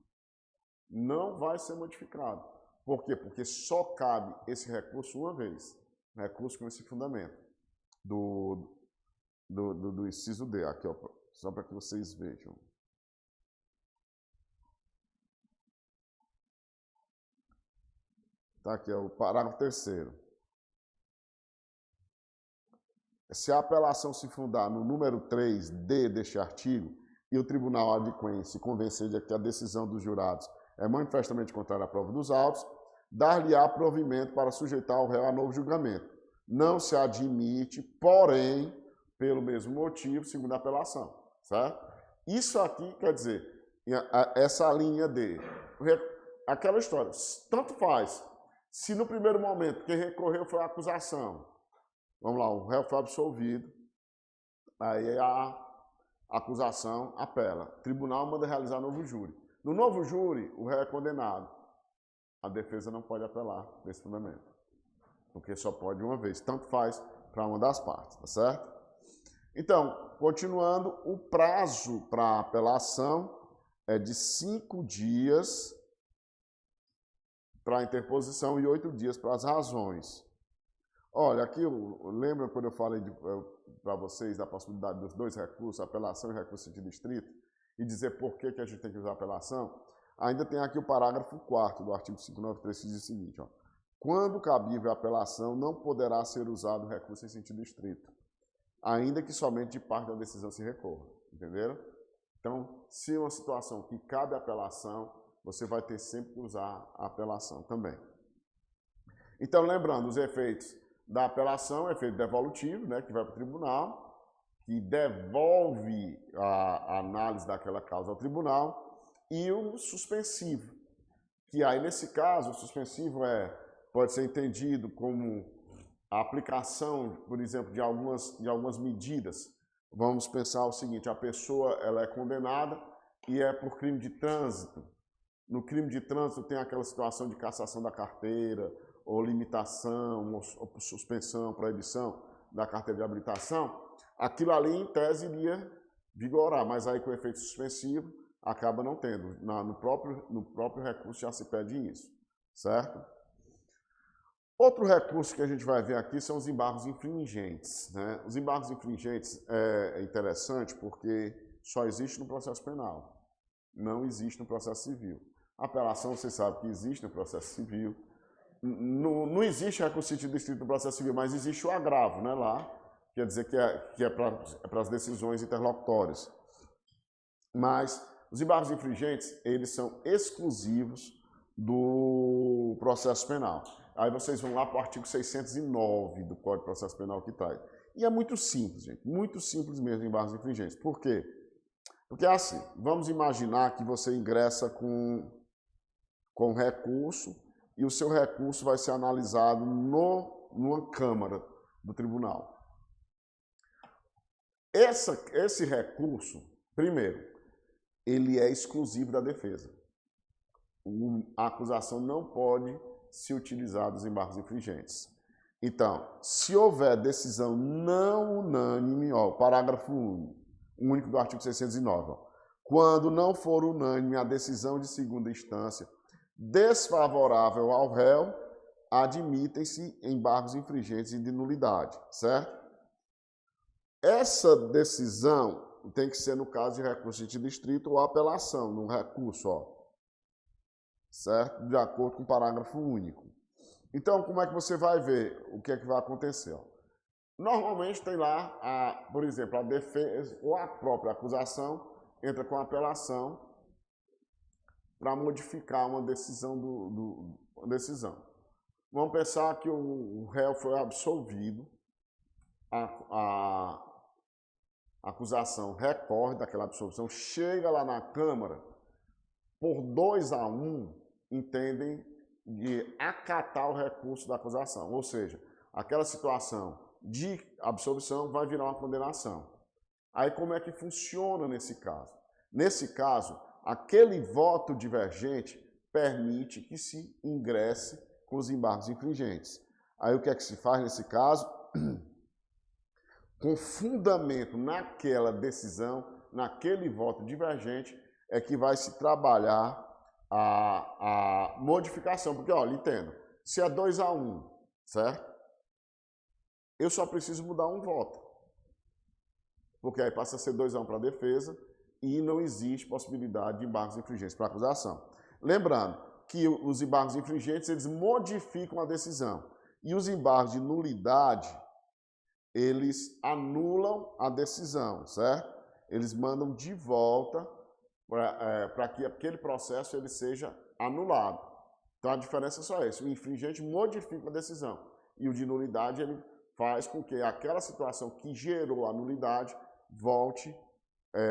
Não vai ser modificado. Por quê? Porque só cabe esse recurso uma vez. Recurso com esse fundamento do inciso D. Aqui, ó, só para que vocês vejam. Tá aqui, é o parágrafo 3º. Se a apelação se fundar no número 3D deste artigo e o tribunal adquém se convencer de que a decisão dos jurados é manifestamente contrária à prova dos autos, dar-lhe-á provimento para sujeitar o réu a novo julgamento. Não se admite, porém, pelo mesmo motivo, segundo a apelação. Certo? Isso aqui quer dizer, essa linha D, aquela história, tanto faz. Se no primeiro momento quem recorreu foi a acusação, vamos lá, o réu foi absolvido, aí a acusação apela. O tribunal manda realizar novo júri. No novo júri, o réu é condenado. A defesa não pode apelar nesse fundamento, porque só pode uma vez. Tanto faz para uma das partes, tá certo? Então, continuando, o prazo para apelação é de 5 dias para a interposição e 8 dias para as razões. Olha, aqui, lembra quando eu falei para vocês da possibilidade dos dois recursos, apelação e recurso em sentido estrito, e dizer por que a gente tem que usar apelação? Ainda tem aqui o parágrafo 4º do artigo 593, que diz o seguinte, ó, quando cabível a apelação, não poderá ser usado recurso em sentido estrito, ainda que somente de parte da decisão se recorra, entenderam? Então, se uma situação que cabe apelação, você vai ter sempre que usar a apelação também. Então, lembrando, os efeitos da apelação, efeito devolutivo, né, que vai para o tribunal, que devolve a análise daquela causa ao tribunal, e o suspensivo, que aí, nesse caso, o suspensivo pode ser entendido como a aplicação, por exemplo, de algumas medidas. Vamos pensar o seguinte, a pessoa ela é condenada e é por crime de trânsito. No crime de trânsito tem aquela situação de cassação da carteira, ou limitação, ou suspensão, proibição da carteira de habilitação. Aquilo ali, em tese, iria vigorar, mas aí com efeito suspensivo acaba não tendo. No próprio recurso já se pede isso, certo? Outro recurso que a gente vai ver aqui são os embargos infringentes, né? Os embargos infringentes é interessante porque só existe no processo penal, não existe no processo civil. A apelação, você sabe que existe no processo civil. Não existe recurso sentido estrito no processo civil, mas existe o agravo, né, lá. Quer dizer que é para as decisões interlocutórias. Mas os embargos infringentes, eles são exclusivos do processo penal. Aí vocês vão lá para o artigo 609 do Código de Processo Penal que traz. E é muito simples, gente. Muito simples mesmo embargos infringentes. Por quê? Porque assim, vamos imaginar que você ingressa com recurso e o seu recurso vai ser analisado numa Câmara do Tribunal. Esse recurso, primeiro, ele é exclusivo da defesa. A acusação não pode se utilizar dos embargos infringentes. Então, se houver decisão não unânime, ó, parágrafo único do artigo 609, ó, quando não for unânime a decisão de segunda instância desfavorável ao réu, admitem-se embargos infringentes e de nulidade, certo? Essa decisão tem que ser no caso de recurso de distrito ou apelação, no recurso, ó, certo? De acordo com o parágrafo único. Então, como é que você vai ver o que é que vai acontecer? Ó? Normalmente tem lá, por exemplo, a defesa ou a própria acusação entra com a apelação para modificar uma decisão uma decisão. Vamos pensar que o réu foi absolvido, a acusação recorre daquela absolvição, chega lá na Câmara, por 2-1, entendem de acatar o recurso da acusação. Ou seja, aquela situação de absolvição vai virar uma condenação. Aí como é que funciona nesse caso? Nesse caso, aquele voto divergente permite que se ingresse com os embargos infringentes. Aí o que é que se faz nesse caso? Com fundamento naquela decisão, naquele voto divergente, é que vai se trabalhar a modificação. Porque, olha, entendo, se é 2-1, certo? Eu só preciso mudar um voto. Porque aí passa a ser 2-1 para a defesa e não existe possibilidade de embargos infringentes para a acusação. Lembrando que os embargos infringentes, eles modificam a decisão. E os embargos de nulidade, eles anulam a decisão, certo? Eles mandam de volta para que aquele processo ele seja anulado. Então a diferença é só essa, o infringente modifica a decisão e o de nulidade ele faz com que aquela situação que gerou a nulidade volte,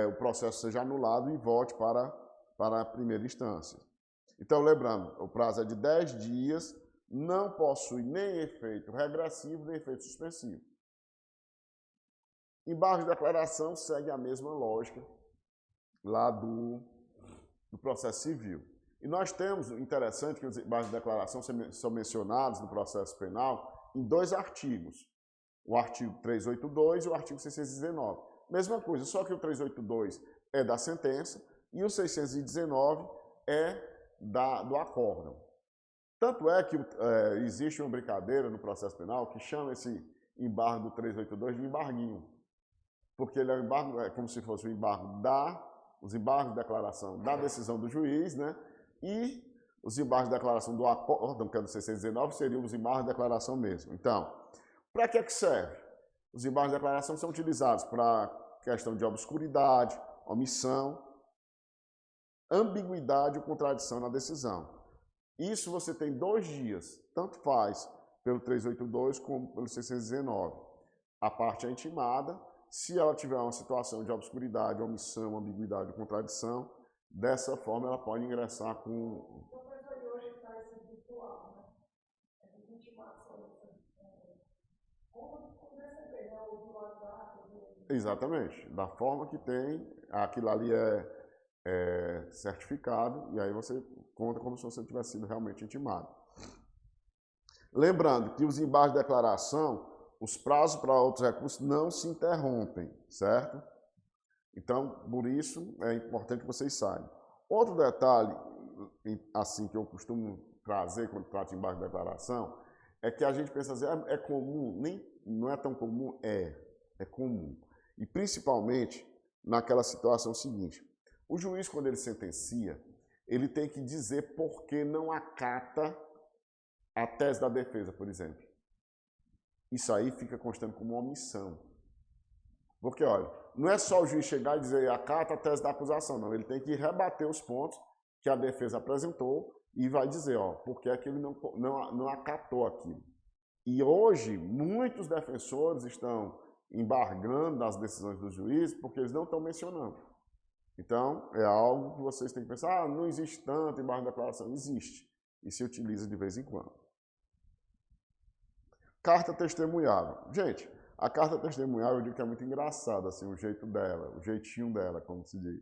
o processo seja anulado e volte para a primeira instância. Então lembrando, o prazo é de 10 dias, não possui nem efeito regressivo nem efeito suspensivo. Embargo de declaração segue a mesma lógica lá do processo civil. E nós temos, interessante, que os embargos de declaração são mencionados no processo penal em 2 artigos. O artigo 382 e o artigo 619. Mesma coisa, só que o 382 é da sentença e o 619 é do acórdão. Tanto é que existe uma brincadeira no processo penal que chama esse embargo do 382 de embarguinho. Porque ele é um embargo, é como se fosse o embargo os embargos de declaração da decisão do juiz, né? E os embargos de declaração do acórdão, que é do 619, seriam os embargos de declaração mesmo. Então, para que serve? Os embargos de declaração são utilizados para questão de obscuridade, omissão, ambiguidade ou contradição na decisão. Isso você tem 2 dias, tanto faz pelo 382 como pelo 619. A parte é intimada, se ela tiver uma situação de obscuridade, omissão, ambiguidade ou contradição, dessa forma ela pode ingressar com... Hoje está esse virtual, né? Essas intimações, como receber, né? O WhatsApp. Exatamente, da forma que tem, aquilo ali é certificado, e aí você conta como se você tivesse sido realmente intimado. Lembrando que os embargos de declaração, os prazos para outros recursos não se interrompem, certo? Então, por isso, é importante que vocês saibam. Outro detalhe, assim, que eu costumo trazer quando trato de embargo de declaração, é que a gente pensa assim, é comum, nem, não é tão comum, é comum. E principalmente naquela situação seguinte, o juiz, quando ele sentencia, ele tem que dizer por que não acata a tese da defesa, por exemplo. Isso aí fica constando como uma omissão. Porque, olha, não é só o juiz chegar e dizer acata a tese da acusação, não. Ele tem que rebater os pontos que a defesa apresentou e vai dizer, ó, por que é que ele não acatou aquilo. E hoje, muitos defensores estão embargando as decisões dos juízes porque eles não estão mencionando. Então, é algo que vocês têm que pensar, não existe tanto embargo de declaração. Existe. E se utiliza de vez em quando. Carta testemunhável. Gente, a carta testemunhável eu digo que é muito engraçada, assim, o jeito dela, o jeitinho dela, como se diz.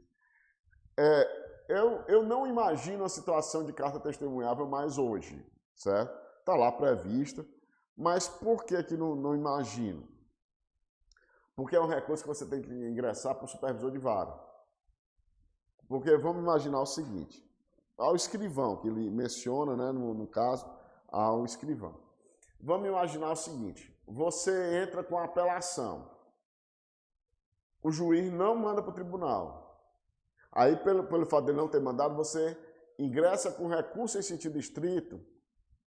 Eu não imagino a situação de carta testemunhável mais hoje, certo? Está lá prevista, mas por que não imagino? Porque é um recurso que você tem que ingressar para o supervisor de vara. Porque vamos imaginar o seguinte, ao escrivão, que ele menciona, né, no caso, ao escrivão. Vamos imaginar o seguinte, você entra com a apelação, o juiz não manda para o tribunal. Aí, pelo fato de ele não ter mandado, você ingressa com recurso em sentido estrito,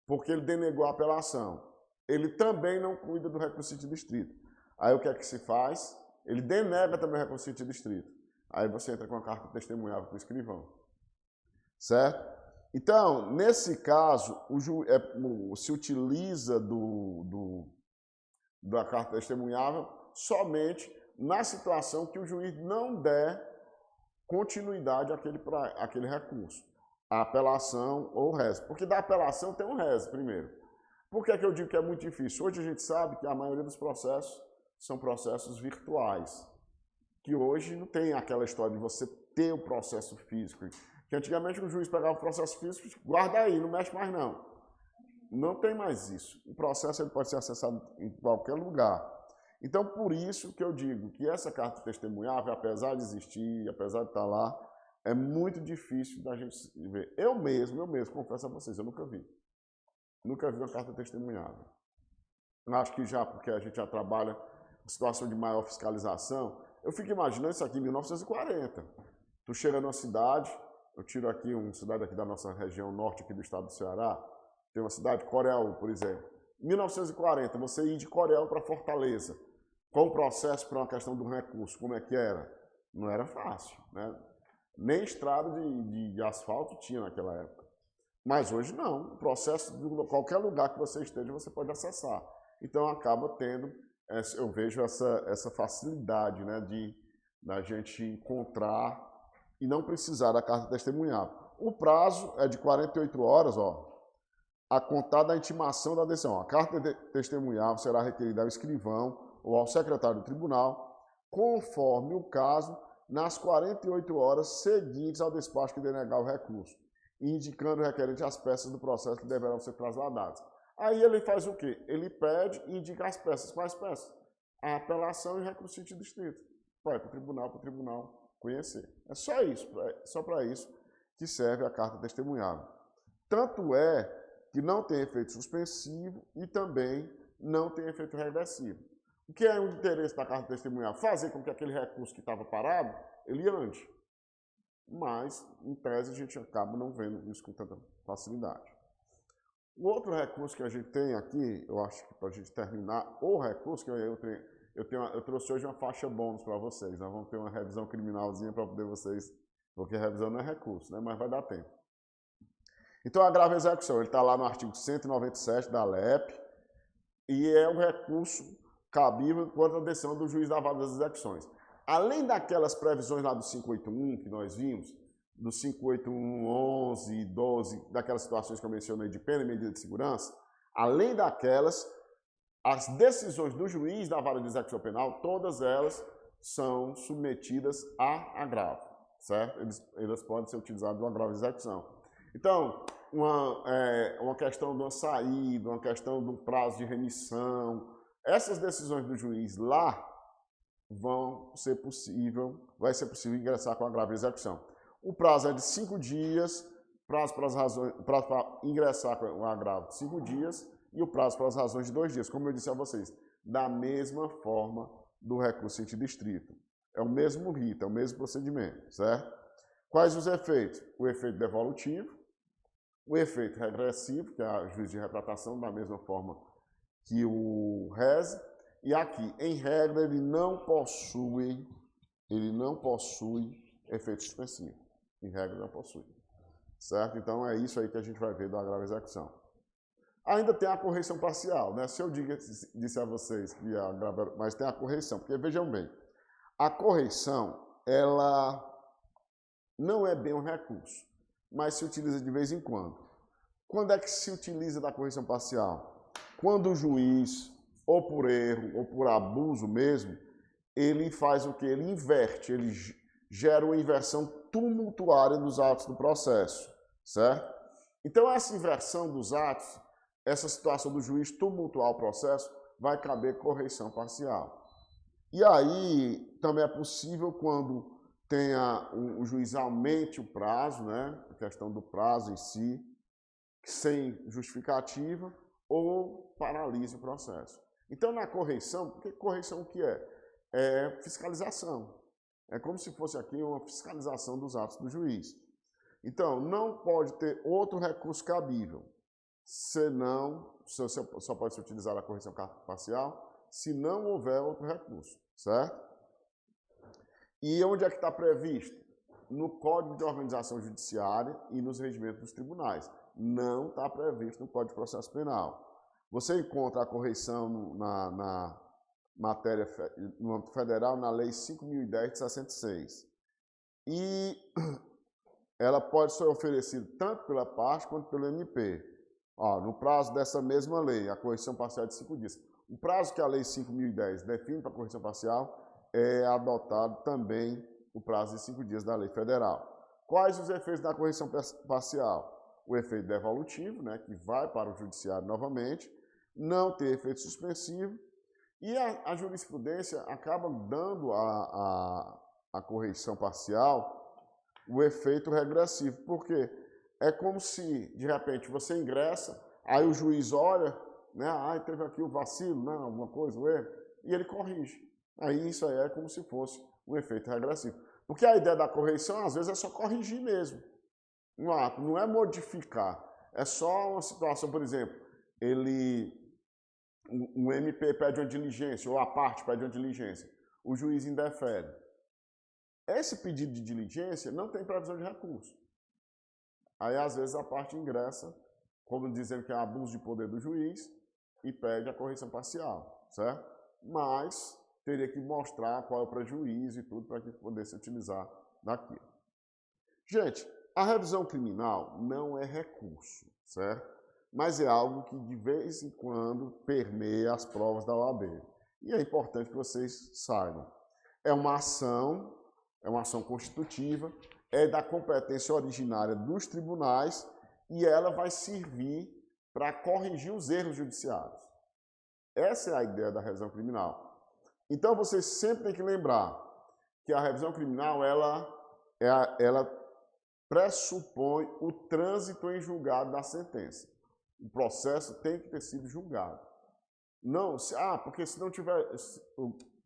porque ele denegou a apelação. Ele também não cuida do recurso em sentido estrito. Aí o que é que se faz? Ele denega também o recurso em sentido estrito. Aí você entra com a carta testemunhável para o escrivão. Certo? Então, nesse caso, se utiliza da carta testemunhável somente na situação que o juiz não der continuidade àquele recurso. A apelação ou o réis. Porque da apelação tem um réis primeiro. Por que eu digo que é muito difícil? Hoje a gente sabe que a maioria dos processos são processos virtuais. Que hoje não tem aquela história de você ter o processo físico. Que antigamente o juiz pegava o processo físico, guarda aí, não mexe mais não. Não tem mais isso. O processo ele pode ser acessado em qualquer lugar. Então, por isso que eu digo que essa carta testemunhável, apesar de existir, apesar de estar lá, é muito difícil da gente ver. Eu mesmo, confesso a vocês, eu nunca vi. Nunca vi uma carta testemunhável. Acho que já, porque a gente já trabalha em situação de maior fiscalização. Eu fico imaginando isso aqui em 1940. Tu chega numa cidade, eu tiro aqui uma cidade aqui da nossa região norte aqui do estado do Ceará, tem uma cidade, Coreal, por exemplo. Em 1940, você ir de Coreal para Fortaleza, com o processo para uma questão do recurso, como é que era? Não era fácil, né? Nem estrada de asfalto tinha naquela época. Mas hoje não, o processo de qualquer lugar que você esteja, você pode acessar. Então acaba tendo, eu vejo essa facilidade, né, da gente encontrar e não precisar da carta testemunhável. O prazo é de 48 horas, ó, a contar da intimação da decisão. A carta testemunhável será requerida ao escrivão ou ao secretário do tribunal, conforme o caso, nas 48 horas seguintes ao despacho que denegar o recurso, indicando o requerente as peças do processo que deverão ser trasladadas. Aí ele faz o quê? Ele pede e indica as peças. Quais peças? A apelação e o recurso em sentido estrito. Vai para o tribunal conhecer. É só isso, só para isso que serve a carta testemunhável. Tanto é que não tem efeito suspensivo e também não tem efeito reversivo. O que é o interesse da carta testemunhável? Fazer com que aquele recurso que estava parado, ele ande. Mas, em tese, a gente acaba não vendo isso com tanta facilidade. O outro recurso que a gente tem aqui, eu acho que para a gente terminar, o recurso que eu trouxe hoje uma faixa bônus para vocês. Nós vamos ter uma revisão criminalzinha para poder vocês porque a revisão não é recurso, né? Mas vai dar tempo. Então, o agravo à execução, ele está lá no artigo 197 da LEP, e é um recurso cabível contra a decisão do juiz da vara das execuções. Além daquelas previsões lá do 581 que nós vimos, do 581, 11 e 12, daquelas situações que eu mencionei de pena e medida de segurança, além daquelas, as decisões do juiz da vara de execução penal, todas elas são submetidas a agravo, certo? Elas podem ser utilizadas no agravo de execução. Então, uma questão de uma saída, uma questão de um prazo de remissão, essas decisões do juiz lá vai ser possível ingressar com agravo de execução. O prazo é de 5 dias, prazo para ingressar com o agravo de 5 dias e o prazo para as razões de 2 dias, como eu disse a vocês, da mesma forma do recurso sentido estrito. É o mesmo rito, é o mesmo procedimento, certo? Quais os efeitos? O efeito devolutivo, o efeito regressivo, que é a juízo de retratação, da mesma forma que o RES, e aqui, em regra, ele não possui efeito suspensivo. Em regra, não possui. Certo? Então, é isso aí que a gente vai ver do agravo à execução. Ainda tem a correção parcial, né? Se eu disse a vocês que a agravo, mas tem a correção, porque vejam bem, a correção, ela não é bem um recurso, mas se utiliza de vez em quando. Quando é que se utiliza da correção parcial? Quando o juiz, ou por erro, ou por abuso mesmo, ele faz o quê? Ele inverte, ele gera uma inversão tumultuária dos atos do processo, certo? Então, essa inversão dos atos, essa situação do juiz tumultuar o processo, vai caber correção parcial. E aí, também é possível quando o juiz aumente o prazo, né? A questão do prazo em si, sem justificativa, ou paralise o processo. Então, na correção, porque correção o que é? É fiscalização. É como se fosse aqui uma fiscalização dos atos do juiz. Então, não pode ter outro recurso cabível, senão, só pode ser utilizada a correção parcial, se não houver outro recurso, certo? E onde é que está previsto? No Código de Organização Judiciária e nos regimentos dos tribunais. Não está previsto no Código de Processo Penal. Você encontra a correção na matéria federal na Lei 5.010 de 66. E ela pode ser oferecida tanto pela parte quanto pelo MP. No prazo dessa mesma lei, a correção parcial é de 5 dias. O prazo que a Lei 5.010 define para a correção parcial é adotado também o prazo de 5 dias da Lei Federal. Quais os efeitos da correção parcial? O efeito devolutivo, né, que vai para o judiciário novamente, não ter efeito suspensivo, e a jurisprudência acaba dando à correção parcial o efeito regressivo. Por quê? É como se, de repente, você ingressa, aí o juiz olha, né, teve aqui o vacilo, né, alguma coisa, o erro, e ele corrige. Aí isso aí é como se fosse um efeito regressivo. Porque a ideia da correção, às vezes, é só corrigir mesmo. Um ato, não é modificar. É só uma situação, por exemplo, um MP pede uma diligência, ou a parte pede uma diligência, o juiz indefere. Esse pedido de diligência não tem previsão de recurso. Aí, às vezes, a parte ingressa, como dizendo que é abuso de poder do juiz, e pede a correção parcial, certo? Mas teria que mostrar qual é o prejuízo e tudo para que pudesse utilizar daquilo. Gente, a revisão criminal não é recurso, certo? Mas é algo que de vez em quando permeia as provas da OAB. E é importante que vocês saibam. É uma ação constitutiva, é da competência originária dos tribunais e ela vai servir para corrigir os erros judiciários. Essa é a ideia da revisão criminal. Então, vocês sempre têm que lembrar que a revisão criminal, ela pressupõe o trânsito em julgado da sentença. O processo tem que ter sido julgado. Não, porque se não tiver,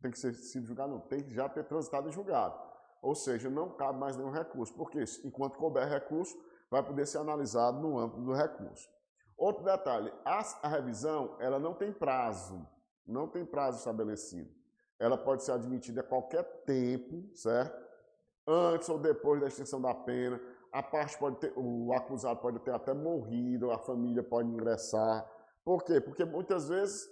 tem que ser sido julgado, não, tem que já ter transitado em julgado. Ou seja, não cabe mais nenhum recurso, porque enquanto couber recurso, vai poder ser analisado no âmbito do recurso. Outro detalhe, a revisão, ela não tem prazo estabelecido. Ela pode ser admitida a qualquer tempo, certo? antes ou depois da extinção da pena. A parte pode ter, o acusado pode ter até morrido, a família pode ingressar. Por quê? Porque muitas vezes,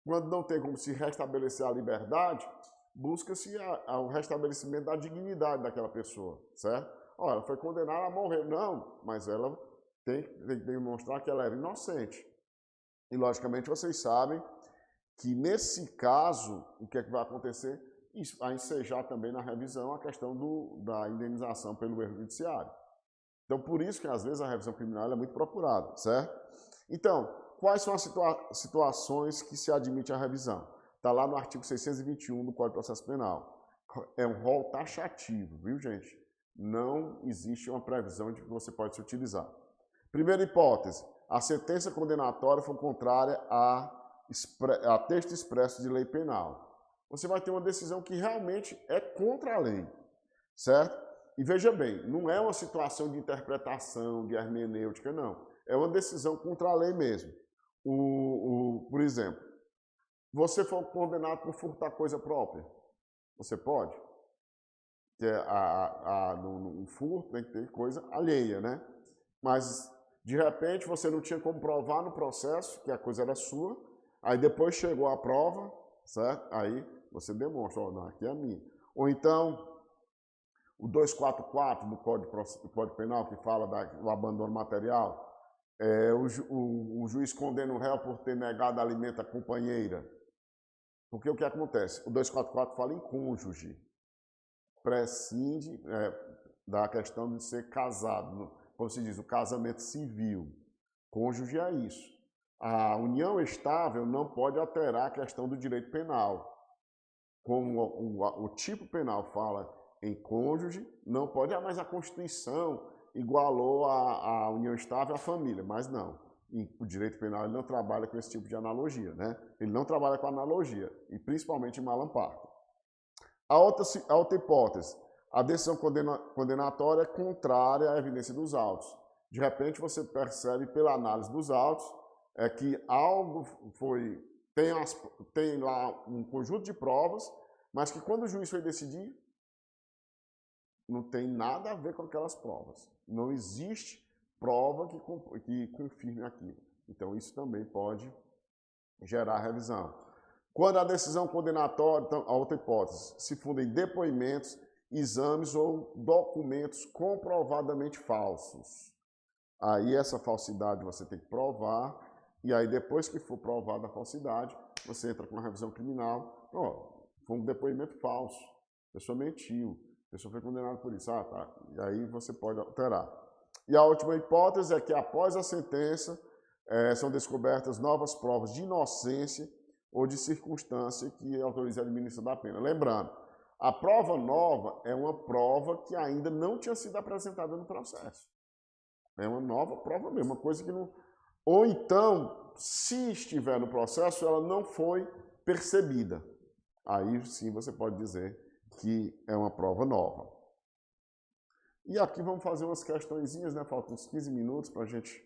quando não tem como se restabelecer a liberdade, busca-se o restabelecimento da dignidade daquela pessoa, certo? Olha, ela foi condenada a morrer. Não, mas ela tem que demonstrar que ela era inocente. E, logicamente, vocês sabem que, nesse caso, o que é que vai acontecer? Isso vai ensejar também na revisão a questão da indenização pelo erro judiciário. Então, por isso que, às vezes, a revisão criminal é muito procurada, certo? Então, quais são as situações que se admite a revisão? Está lá no artigo 621 do Código de Processo Penal. É um rol taxativo, viu, gente? Não existe uma previsão de que você pode se utilizar. Primeira hipótese, a sentença condenatória for contrária a texto expresso de lei penal. Você vai ter uma decisão que realmente é contra a lei, certo? E veja bem, não é uma situação de interpretação, de hermenêutica, não. É uma decisão contra a lei mesmo. Por exemplo, você for condenado por furtar coisa própria, você pode? Que no furto tem que ter coisa alheia, né? Mas, de repente, você não tinha como provar no processo que a coisa era sua, aí depois chegou a prova, certo? Aí você demonstra, ó, não, aqui é minha. Ou então, o 244 do Código Penal, que fala do abandono material, o juiz condena o réu por ter negado alimento à companheira. Porque o que acontece? O 244 fala em cônjuge. Prescinde da questão de ser casado, como se diz, o casamento civil. Cônjuge é isso. A união estável não pode alterar a questão do direito penal. Como o tipo penal fala em cônjuge, não pode, mas a Constituição igualou a união estável à família, mas não. E o direito penal ele não trabalha com esse tipo de analogia, né? Ele não trabalha com analogia, e principalmente em Malam Parto. A outra hipótese, a decisão condenatória é contrária à evidência dos autos. De repente você percebe pela análise dos autos que algo tem lá um conjunto de provas, mas que quando o juiz foi decidir, não tem nada a ver com aquelas provas. Não existe prova que confirme aquilo. Então, isso também pode gerar revisão. Quando a decisão condenatória, então, a outra hipótese, se funda em depoimentos, exames ou documentos comprovadamente falsos. Aí, essa falsidade você tem que provar, e aí, depois que for provada a falsidade, você entra com uma revisão criminal. Foi um depoimento falso, a pessoa mentiu. A pessoa foi condenada por isso. Tá. E aí você pode alterar. E a última hipótese é que após a sentença são descobertas novas provas de inocência ou de circunstância que autorize a administração da pena. Lembrando, a prova nova é uma prova que ainda não tinha sido apresentada no processo. É uma nova prova mesmo, uma coisa que não... Ou então, se estiver no processo, ela não foi percebida. Aí sim você pode dizer que é uma prova nova. E aqui vamos fazer umas questõezinhas, né? Faltam uns 15 minutos para a gente...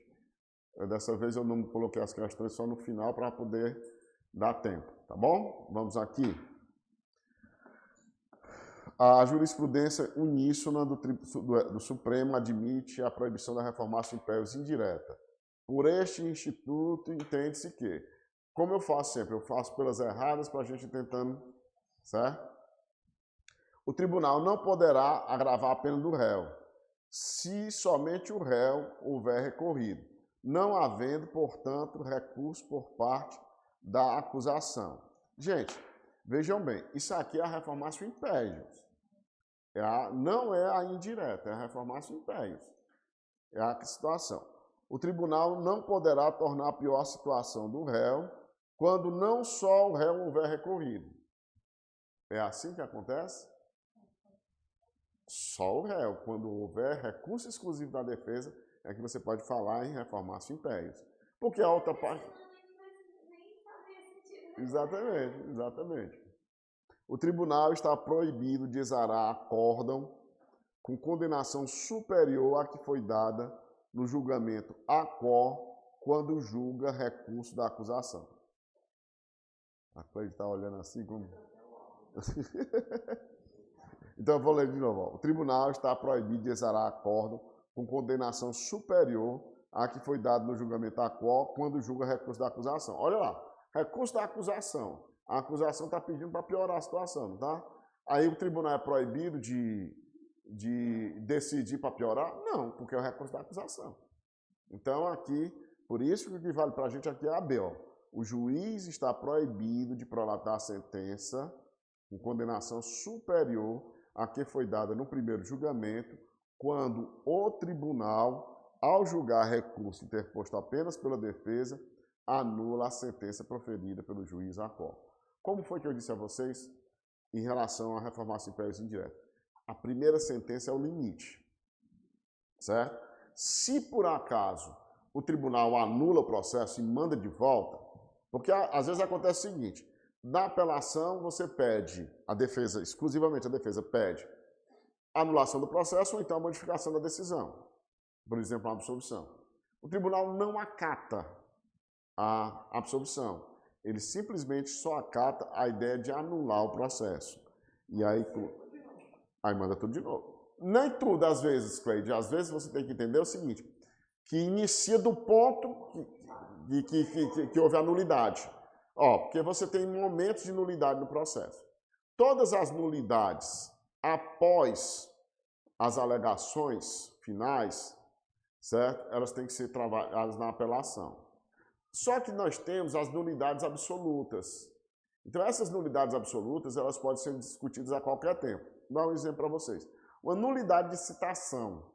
Dessa vez eu não coloquei as questões só no final para poder dar tempo, tá bom? Vamos aqui. A jurisprudência uníssona do Supremo admite a proibição da reformação impérios indireta. Por este instituto, entende-se que, como eu faço sempre, eu faço pelas erradas para a gente tentando, certo? O tribunal não poderá agravar a pena do réu, se somente o réu houver recorrido, não havendo, portanto, recurso por parte da acusação. Gente, vejam bem, isso aqui é a reformácio impérios. Não é a indireta, é a reformácio impérios. É a situação. O tribunal não poderá tornar pior a situação do réu quando não só o réu houver recorrido. É assim que acontece? Só o réu, quando houver recurso exclusivo da defesa, é que você pode falar em reformácio impérios. Porque a outra parte... Exatamente, exatamente. O tribunal está proibido de exarar acórdão com condenação superior à que foi dada no julgamento acó quando julga recurso da acusação. A Cleide está olhando assim como... Então, eu vou ler de novo. Ó. O tribunal está proibido de exarar acórdão com condenação superior à que foi dado no julgamento à qual, quando julga recurso da acusação. Olha lá, recurso da acusação. A acusação está pedindo para piorar a situação, tá? Aí o tribunal é proibido de decidir para piorar? Não, porque é o recurso da acusação. Então, aqui, por isso que o que vale para a gente aqui é a B, ó. O juiz está proibido de prolatar a sentença com condenação superior à que foi dada no primeiro julgamento, quando o tribunal, ao julgar recurso interposto apenas pela defesa, anula a sentença proferida pelo juiz à qual. Como foi que eu disse a vocês em relação à reformação impérios indireta? A primeira sentença é o limite, certo? Se por acaso o tribunal anula o processo e manda de volta, porque às vezes acontece o seguinte, na apelação você pede, a defesa, exclusivamente a defesa pede a anulação do processo ou então a modificação da decisão, por exemplo, a absolvição. O tribunal não acata a absolvição, ele simplesmente só acata a ideia de anular o processo. E aí manda tudo de novo. Nem tudo, às vezes, Cleide, às vezes você tem que entender o seguinte, que inicia do ponto que houve a nulidade. Ó, porque você tem momentos de nulidade no processo. Todas as nulidades após as alegações finais, certo? Elas têm que ser trabalhadas na apelação. Só que nós temos as nulidades absolutas. Então, essas nulidades absolutas, elas podem ser discutidas a qualquer tempo. Vou dar um exemplo para vocês. Uma nulidade de citação.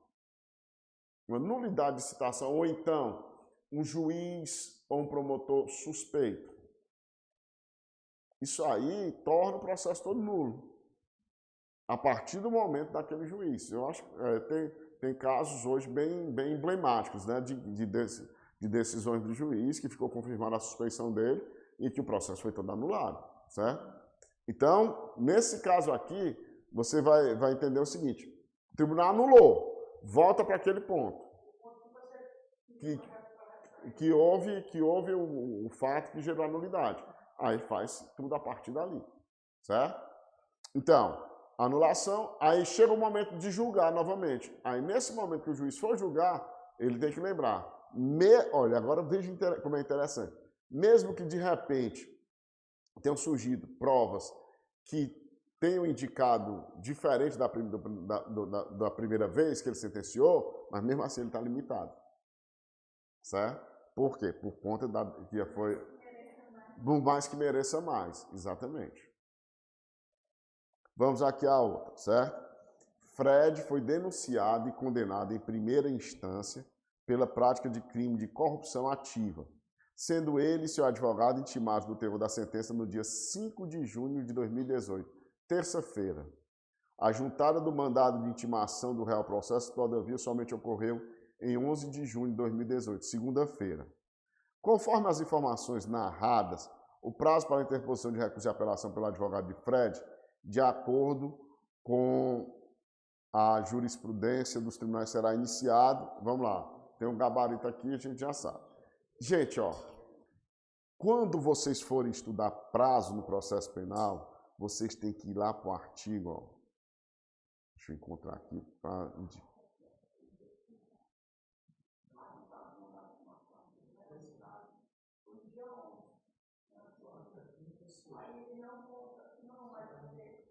Uma nulidade de citação, ou então, um juiz ou um promotor suspeito. Isso aí torna o processo todo nulo. A partir do momento daquele juiz. Eu acho que tem casos hoje bem emblemáticos, né, de decisões do juiz, que ficou confirmada a suspeição dele e que o processo foi todo anulado, certo? Então, nesse caso aqui, você vai entender o seguinte, o tribunal anulou, volta para aquele ponto, que houve o fato que gerou a nulidade. Aí faz tudo a partir dali, certo? Então, anulação, aí chega o momento de julgar novamente. Aí, nesse momento que o juiz for julgar, ele tem que lembrar. Olha, agora veja como é interessante. Mesmo que, de repente, tenham surgido provas que tenham indicado diferente da primeira vez que ele sentenciou, mas mesmo assim ele está limitado. Certo? Por quê? Por conta que foi... Por mais que mereça mais, exatamente. Vamos aqui a outra, certo? Fred foi denunciado e condenado em primeira instância pela prática de crime de corrupção ativa, sendo ele e seu advogado intimados no termo da sentença no dia 5 de junho de 2018, terça-feira. A juntada do mandado de intimação do réu ao processo, todavia, somente ocorreu em 11 de junho de 2018, segunda-feira. Conforme as informações narradas, o prazo para a interposição de recurso de apelação pelo advogado de Fred, de acordo com a jurisprudência dos tribunais, será iniciado. Vamos lá, tem um gabarito aqui, a gente já sabe. Gente, ó, quando vocês forem estudar prazo no processo penal, vocês têm que ir lá para o artigo, ó. Deixa eu encontrar aqui para indicar.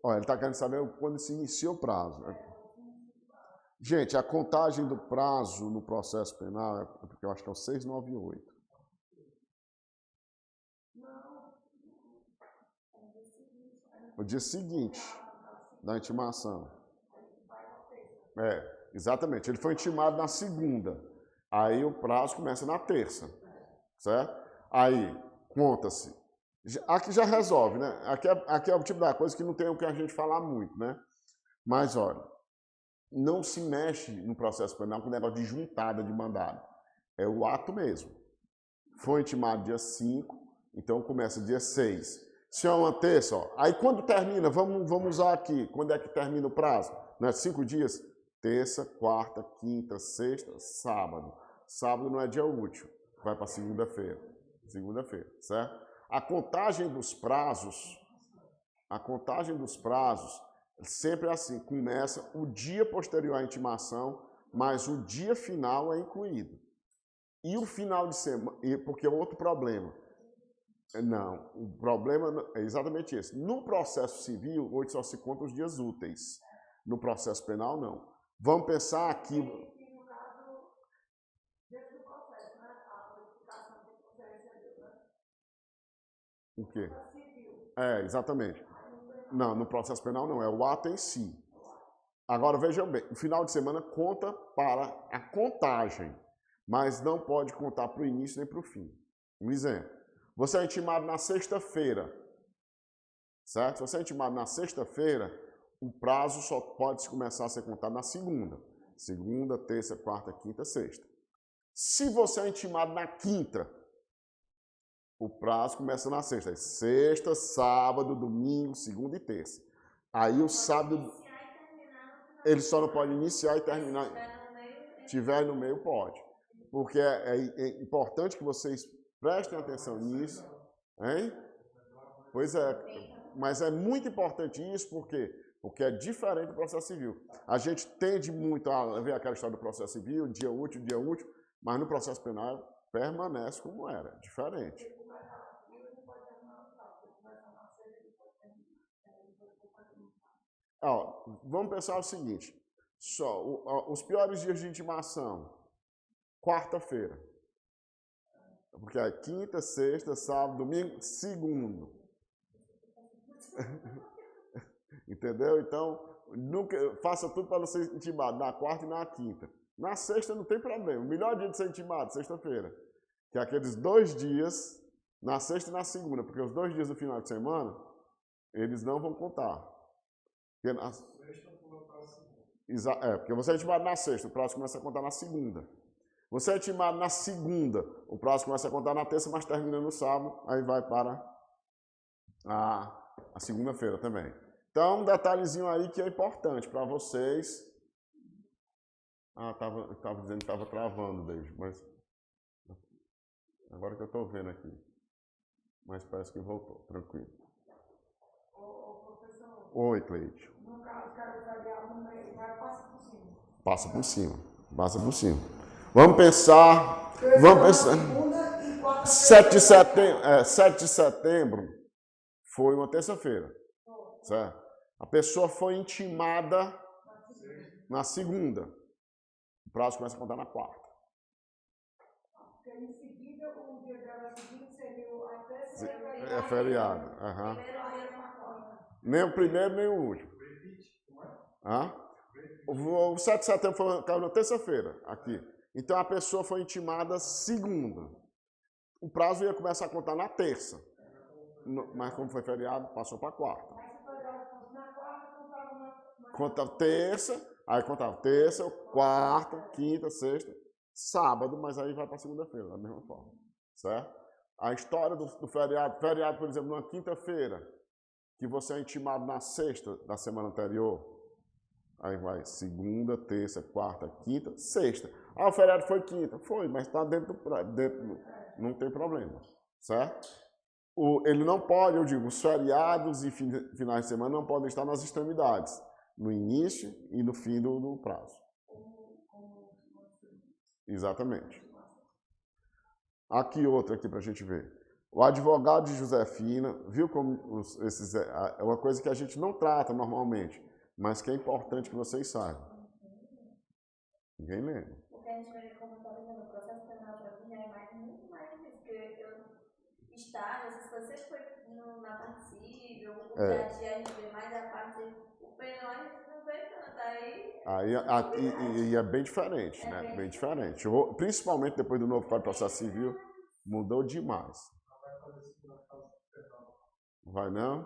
Olha, ele está querendo saber quando se inicia o prazo. Gente, a contagem do prazo no processo penal, porque eu acho que é o 698. O dia seguinte da intimação. Exatamente. Ele foi intimado na segunda. Aí o prazo começa na terça. Certo? Aí, conta-se. Aqui já resolve, né? Aqui é o tipo da coisa que não tem o que a gente falar muito, né? Mas, olha, não se mexe no processo penal com o negócio de juntada de mandado. É o ato mesmo. Foi intimado dia 5, então começa dia 6. Se é uma terça, ó. Aí quando termina, vamos usar aqui, quando é que termina o prazo? Não é 5 dias? Terça, quarta, quinta, sexta, sábado. Sábado não é dia útil, vai para segunda-feira. Segunda-feira, certo? A contagem dos prazos, Sempre assim, começa o dia posterior à intimação, mas o dia final é incluído. E o final de semana, porque é outro problema. Não, o problema é exatamente esse. No processo civil, hoje só se conta os dias úteis. No processo penal, não. Vamos pensar que... No caso, dentro do processo, né? A notificação que você recebeu, né? O quê? Civil. Exatamente. Não, no processo penal não, é o ato em si. Agora, vejam bem, o final de semana conta para a contagem, mas não pode contar para o início nem para o fim. Um exemplo, você é intimado na sexta-feira, certo? Se você é intimado na sexta-feira, o prazo só pode começar a ser contado na segunda. Segunda, terça, quarta, quinta, sexta. Se você é intimado na quinta, o prazo começa na sexta. Sexta, sábado, domingo, segunda e terça. Aí o sábado... Ele só não pode iniciar e terminar. Se tiver no meio, pode. Porque é importante que vocês prestem atenção nisso. Hein? Pois é. Mas é muito importante isso, por quê? Porque é diferente do processo civil. A gente tende muito a ver aquela história do processo civil, dia útil, mas no processo penal permanece como era, diferente. Vamos pensar o seguinte, os piores dias de intimação, quarta-feira, porque é quinta, sexta, sábado, domingo, segundo. Entendeu? Então, nunca, faça tudo para não ser intimado na quarta e na quinta. Na sexta não tem problema, o melhor dia de ser intimado, sexta-feira, que é aqueles 2 dias, na sexta e na segunda, porque os 2 dias do final de semana, eles não vão contar. Porque você é intimado na sexta, o prazo começa a contar na segunda. Você é intimado na segunda, o prazo começa a contar na terça, mas termina no sábado, aí vai para a segunda-feira também. Então, um detalhezinho aí que é importante para vocês. Estava dizendo que estava travando, Beijo, mas agora que eu estou vendo aqui. Mas parece que voltou, tranquilo. Professor. Oi, Cleide. No caso, cara, feriado no meio, vai passa por cima. Passa por cima. Vamos pensar. 7 de setembro foi uma terça-feira. Certo? A pessoa foi intimada na segunda. O prazo começa a contar na quarta. Porque em seguida, o dia dela seguinte seria a terça. É feriado. Nem o primeiro, nem o último. O 7 de setembro caiu na terça-feira, aqui. Então a pessoa foi intimada segunda. O prazo ia começar a contar na terça. Mas como foi feriado, passou para quarta. Mas se feriado fosse na quarta, contava na... Conta terça, aí contava terça, quarta, quinta, sexta, sábado, mas aí vai para segunda-feira, da mesma forma. Certo? A história do feriado, por exemplo, numa quinta-feira, que você é intimado na sexta da semana anterior, aí vai segunda, terça, quarta, quinta, sexta. O feriado foi quinta. Foi, mas está dentro, não tem problema, certo? Ele não pode, eu digo, os feriados e finais de semana não podem estar nas extremidades, no início e no fim do prazo. Exatamente. Aqui outra aqui para a gente ver. O advogado de Josefina, viu como é uma coisa que a gente não trata normalmente, mas que é importante que vocês saibam. Ninguém lembra. Porque a gente vai ver como está no processo penal para mim, é muito mais difícil, porque eu estágio, essas coisas, sempre foi na parte civil, o dia a dia a gente vê mais a parte, o penal a gente não vê tanto, aí é bem diferente, né? Bem diferente. Principalmente depois do novo Código de Processo Civil, mudou demais. Vai não?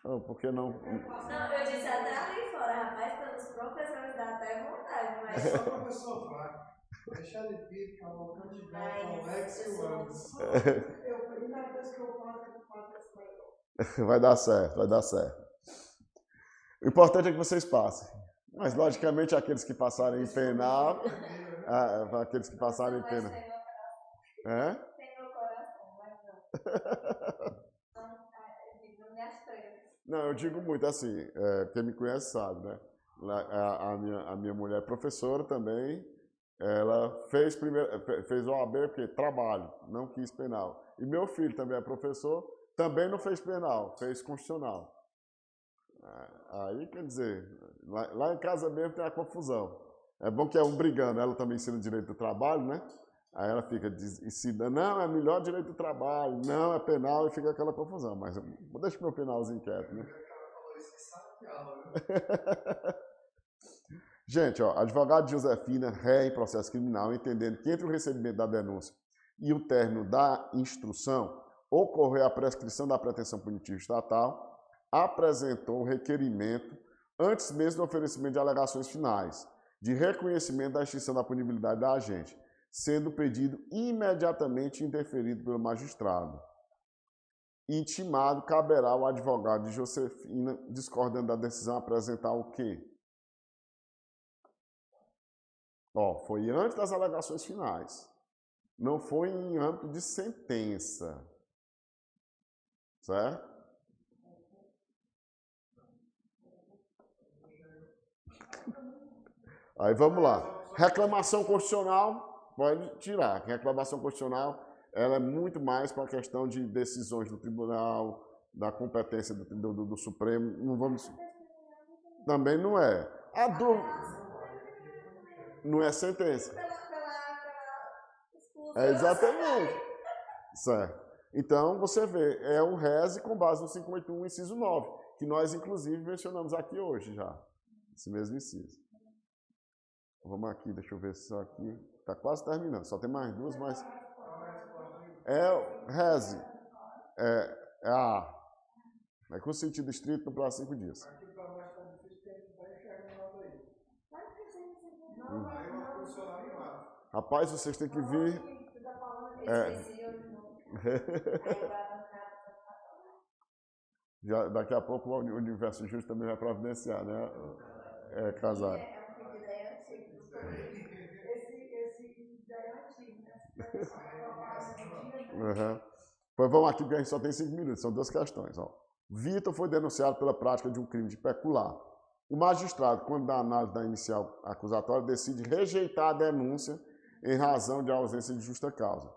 Por que não? Não, eu disse até ali fora, rapaz, pelos professores dá até vontade, mas... É só professor fraco. Deixa ele vir, Cavalcante Belo, Alex e o Anderson. Primeira vez que eu faço esse negócio. Vai dar certo. O importante é que vocês passem. Mas, logicamente, aqueles que passarem em penal... aqueles que passarem em penal... Tem meu coração, mas não. Não me astreia. Não, eu digo muito assim, quem me conhece sabe, né? A minha mulher é professora também, ela fez OAB porque trabalho, não quis penal. E meu filho também é professor, também não fez penal, fez constitucional. Aí, quer dizer, lá em casa mesmo tem a confusão. É bom que é um brigando, ela também ensina direito do trabalho, né? Aí ela fica ensinando, não, é melhor direito do trabalho, não, é penal, e fica aquela confusão. Mas deixa meu penalzinho quieto, né? Gente, ó, advogado Josefina, ré em processo criminal, entendendo que entre o recebimento da denúncia e o término da instrução ocorreu a prescrição da pretensão punitiva estatal, apresentou o requerimento, antes mesmo do oferecimento de alegações finais, de reconhecimento da extinção da punibilidade da agente, sendo o pedido imediatamente indeferido pelo magistrado. Intimado, caberá ao advogado de Josefina, discordando da decisão, apresentar o quê? Ó, foi antes das alegações finais. Não foi em âmbito de sentença. Certo? Aí vamos lá. Reclamação constitucional, pode tirar. Reclamação constitucional, ela é muito mais para a questão de decisões do tribunal, da competência do Supremo. Não vamos... Também não é. A dúvida... Não é sentença. É exatamente. Certo. Então, você vê, é o RESE com base no 581, inciso 9, que nós, inclusive, mencionamos aqui hoje já. Esse mesmo inciso. Vamos aqui, deixa eu ver só aqui. Está quase terminando, só tem mais duas, mas... É o RESE. É A. É com sentido estrito no prazo de 5 dias. Rapaz, vocês têm que vir. Já, daqui a pouco o Universo Justo também vai providenciar, né? Casar. Esse já é antigo, né? Uhum. Pois vamos aqui, porque a gente só tem 5 minutos. São duas questões. Ó. Vitor foi denunciado pela prática de um crime de pecular. O magistrado, quando da análise da inicial acusatória, decide rejeitar a denúncia em razão de ausência de justa causa.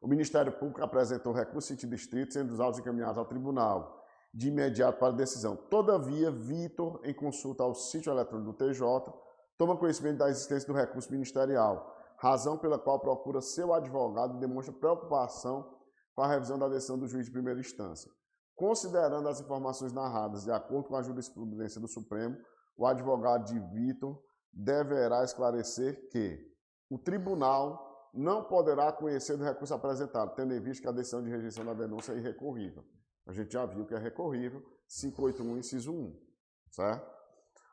O Ministério Público apresentou recurso em sentido estrito, sendo os autos encaminhados ao tribunal, de imediato para a decisão. Todavia, Vitor, em consulta ao sítio eletrônico do TJ, toma conhecimento da existência do recurso ministerial, razão pela qual procura seu advogado e demonstra preocupação com a revisão da decisão do juiz de primeira instância. Considerando as informações narradas de acordo com a jurisprudência do Supremo, o advogado de Vitor deverá esclarecer que o tribunal não poderá conhecer do recurso apresentado, tendo em vista que a decisão de rejeição da denúncia é irrecorrível. A gente já viu que é recorrível, 581, inciso 1, certo?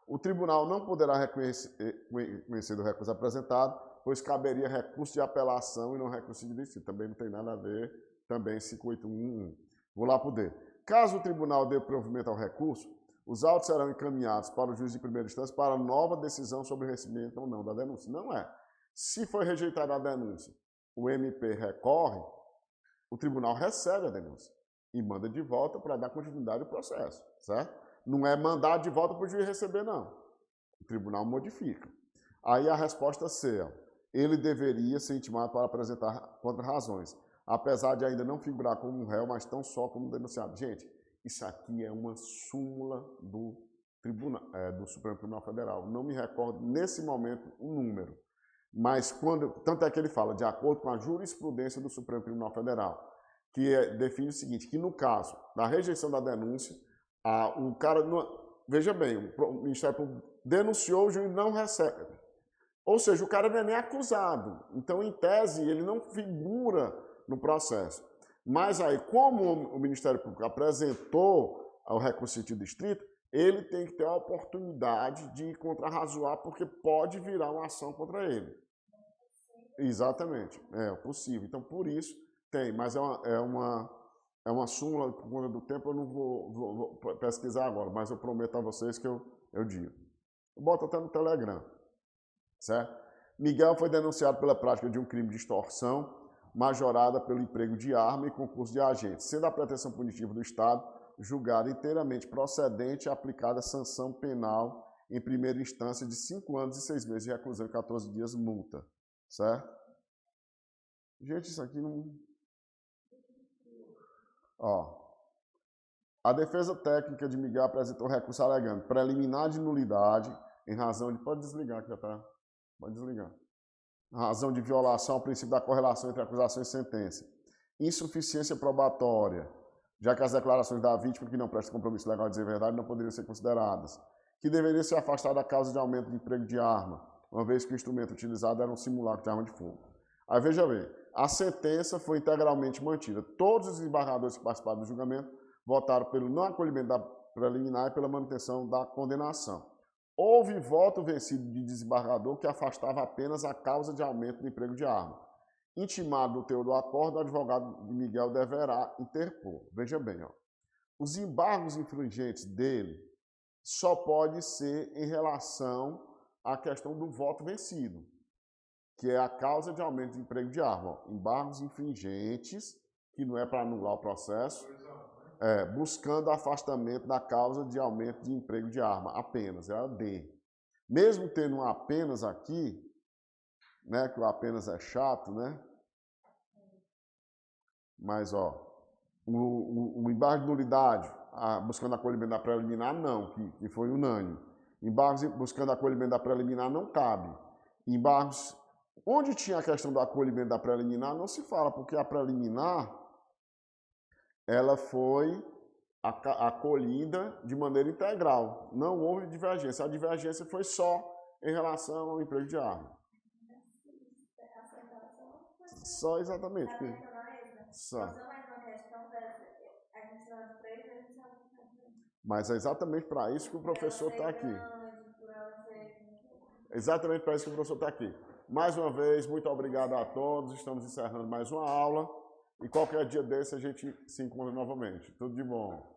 O tribunal não poderá conhecer do recurso apresentado, pois caberia recurso de apelação e não recurso de distrito. Também não tem nada a ver, também 581. Vou lá para o D. Caso o tribunal dê provimento ao recurso, os autos serão encaminhados para o juiz de primeira instância para nova decisão sobre o recebimento ou não da denúncia. Não é. Se foi rejeitada a denúncia, o MP recorre, o tribunal recebe a denúncia e manda de volta para dar continuidade ao processo, certo? Não é mandar de volta para o juiz receber, não. O tribunal modifica. Aí a resposta C, ele deveria ser intimado para apresentar contra-razões, apesar de ainda não figurar como um réu, mas tão só como denunciado. Gente, isso aqui é uma súmula do Supremo Tribunal Federal. Não me recordo, nesse momento, o número. Mas, tanto é que ele fala, de acordo com a jurisprudência do Supremo Tribunal Federal, que define o seguinte, que no caso da rejeição da denúncia, o cara, veja bem, o Ministério Público denunciou, o juiz não recebe. Ou seja, o cara não é nem acusado. Então, em tese, ele não figura no processo. Mas aí, como o Ministério Público apresentou o recurso em sentido estrito, ele tem que ter a oportunidade de contrarrazoar, porque pode virar uma ação contra ele. Exatamente, é possível. Então, por isso, tem, mas é uma súmula, por conta do tempo, eu não vou pesquisar agora, mas eu prometo a vocês que eu digo. Eu boto até no Telegram, certo? Miguel foi denunciado pela prática de um crime de extorsão, majorada pelo emprego de arma e concurso de agente. Sendo a pretensão punitiva do Estado julgada inteiramente procedente e aplicada sanção penal em primeira instância de 5 anos e 6 meses de reclusão e 14 dias multa. Certo? Gente, isso aqui não... Ó, a defesa técnica de Miguel apresentou recurso alegando preliminar de nulidade em razão de... Pode desligar que já está... Pode desligar. Em razão de violação ao princípio da correlação entre acusação e sentença. Insuficiência probatória, já que as declarações da vítima que não presta compromisso legal de dizer a verdade não poderiam ser consideradas. Que deveria ser afastada a causa de aumento de emprego de arma, uma vez que o instrumento utilizado era um simulacro de arma de fogo. Aí veja bem, a sentença foi integralmente mantida. Todos os desembargadores que participaram do julgamento votaram pelo não acolhimento da preliminar e pela manutenção da condenação. Houve voto vencido de desembargador que afastava apenas a causa de aumento do emprego de arma. Intimado no teor do acordo, o advogado de Miguel deverá interpor. Veja bem, ó, os embargos infringentes dele só pode ser em relação à questão do voto vencido, que é a causa de aumento de emprego de arma. Ó, embargos infringentes, que não é para anular o processo, buscando afastamento da causa de aumento de emprego de arma, apenas, é a D. Mesmo tendo um apenas aqui, né, que o apenas é chato, né? Mas, ó, o embargo de nulidade, buscando acolhimento da preliminar, não, que foi unânime. Embargos buscando acolhimento da preliminar não cabe. Embargos, onde tinha a questão do acolhimento da preliminar, não se fala, porque a preliminar, ela foi acolhida de maneira integral. Não houve divergência. A divergência foi só em relação ao emprego de arma. Só exatamente. Só. Mas é exatamente para isso que o professor está aqui. Exatamente para isso que o professor está aqui. Mais uma vez, muito obrigado a todos. Estamos encerrando mais uma aula. E qualquer dia desse a gente se encontra novamente. Tudo de bom.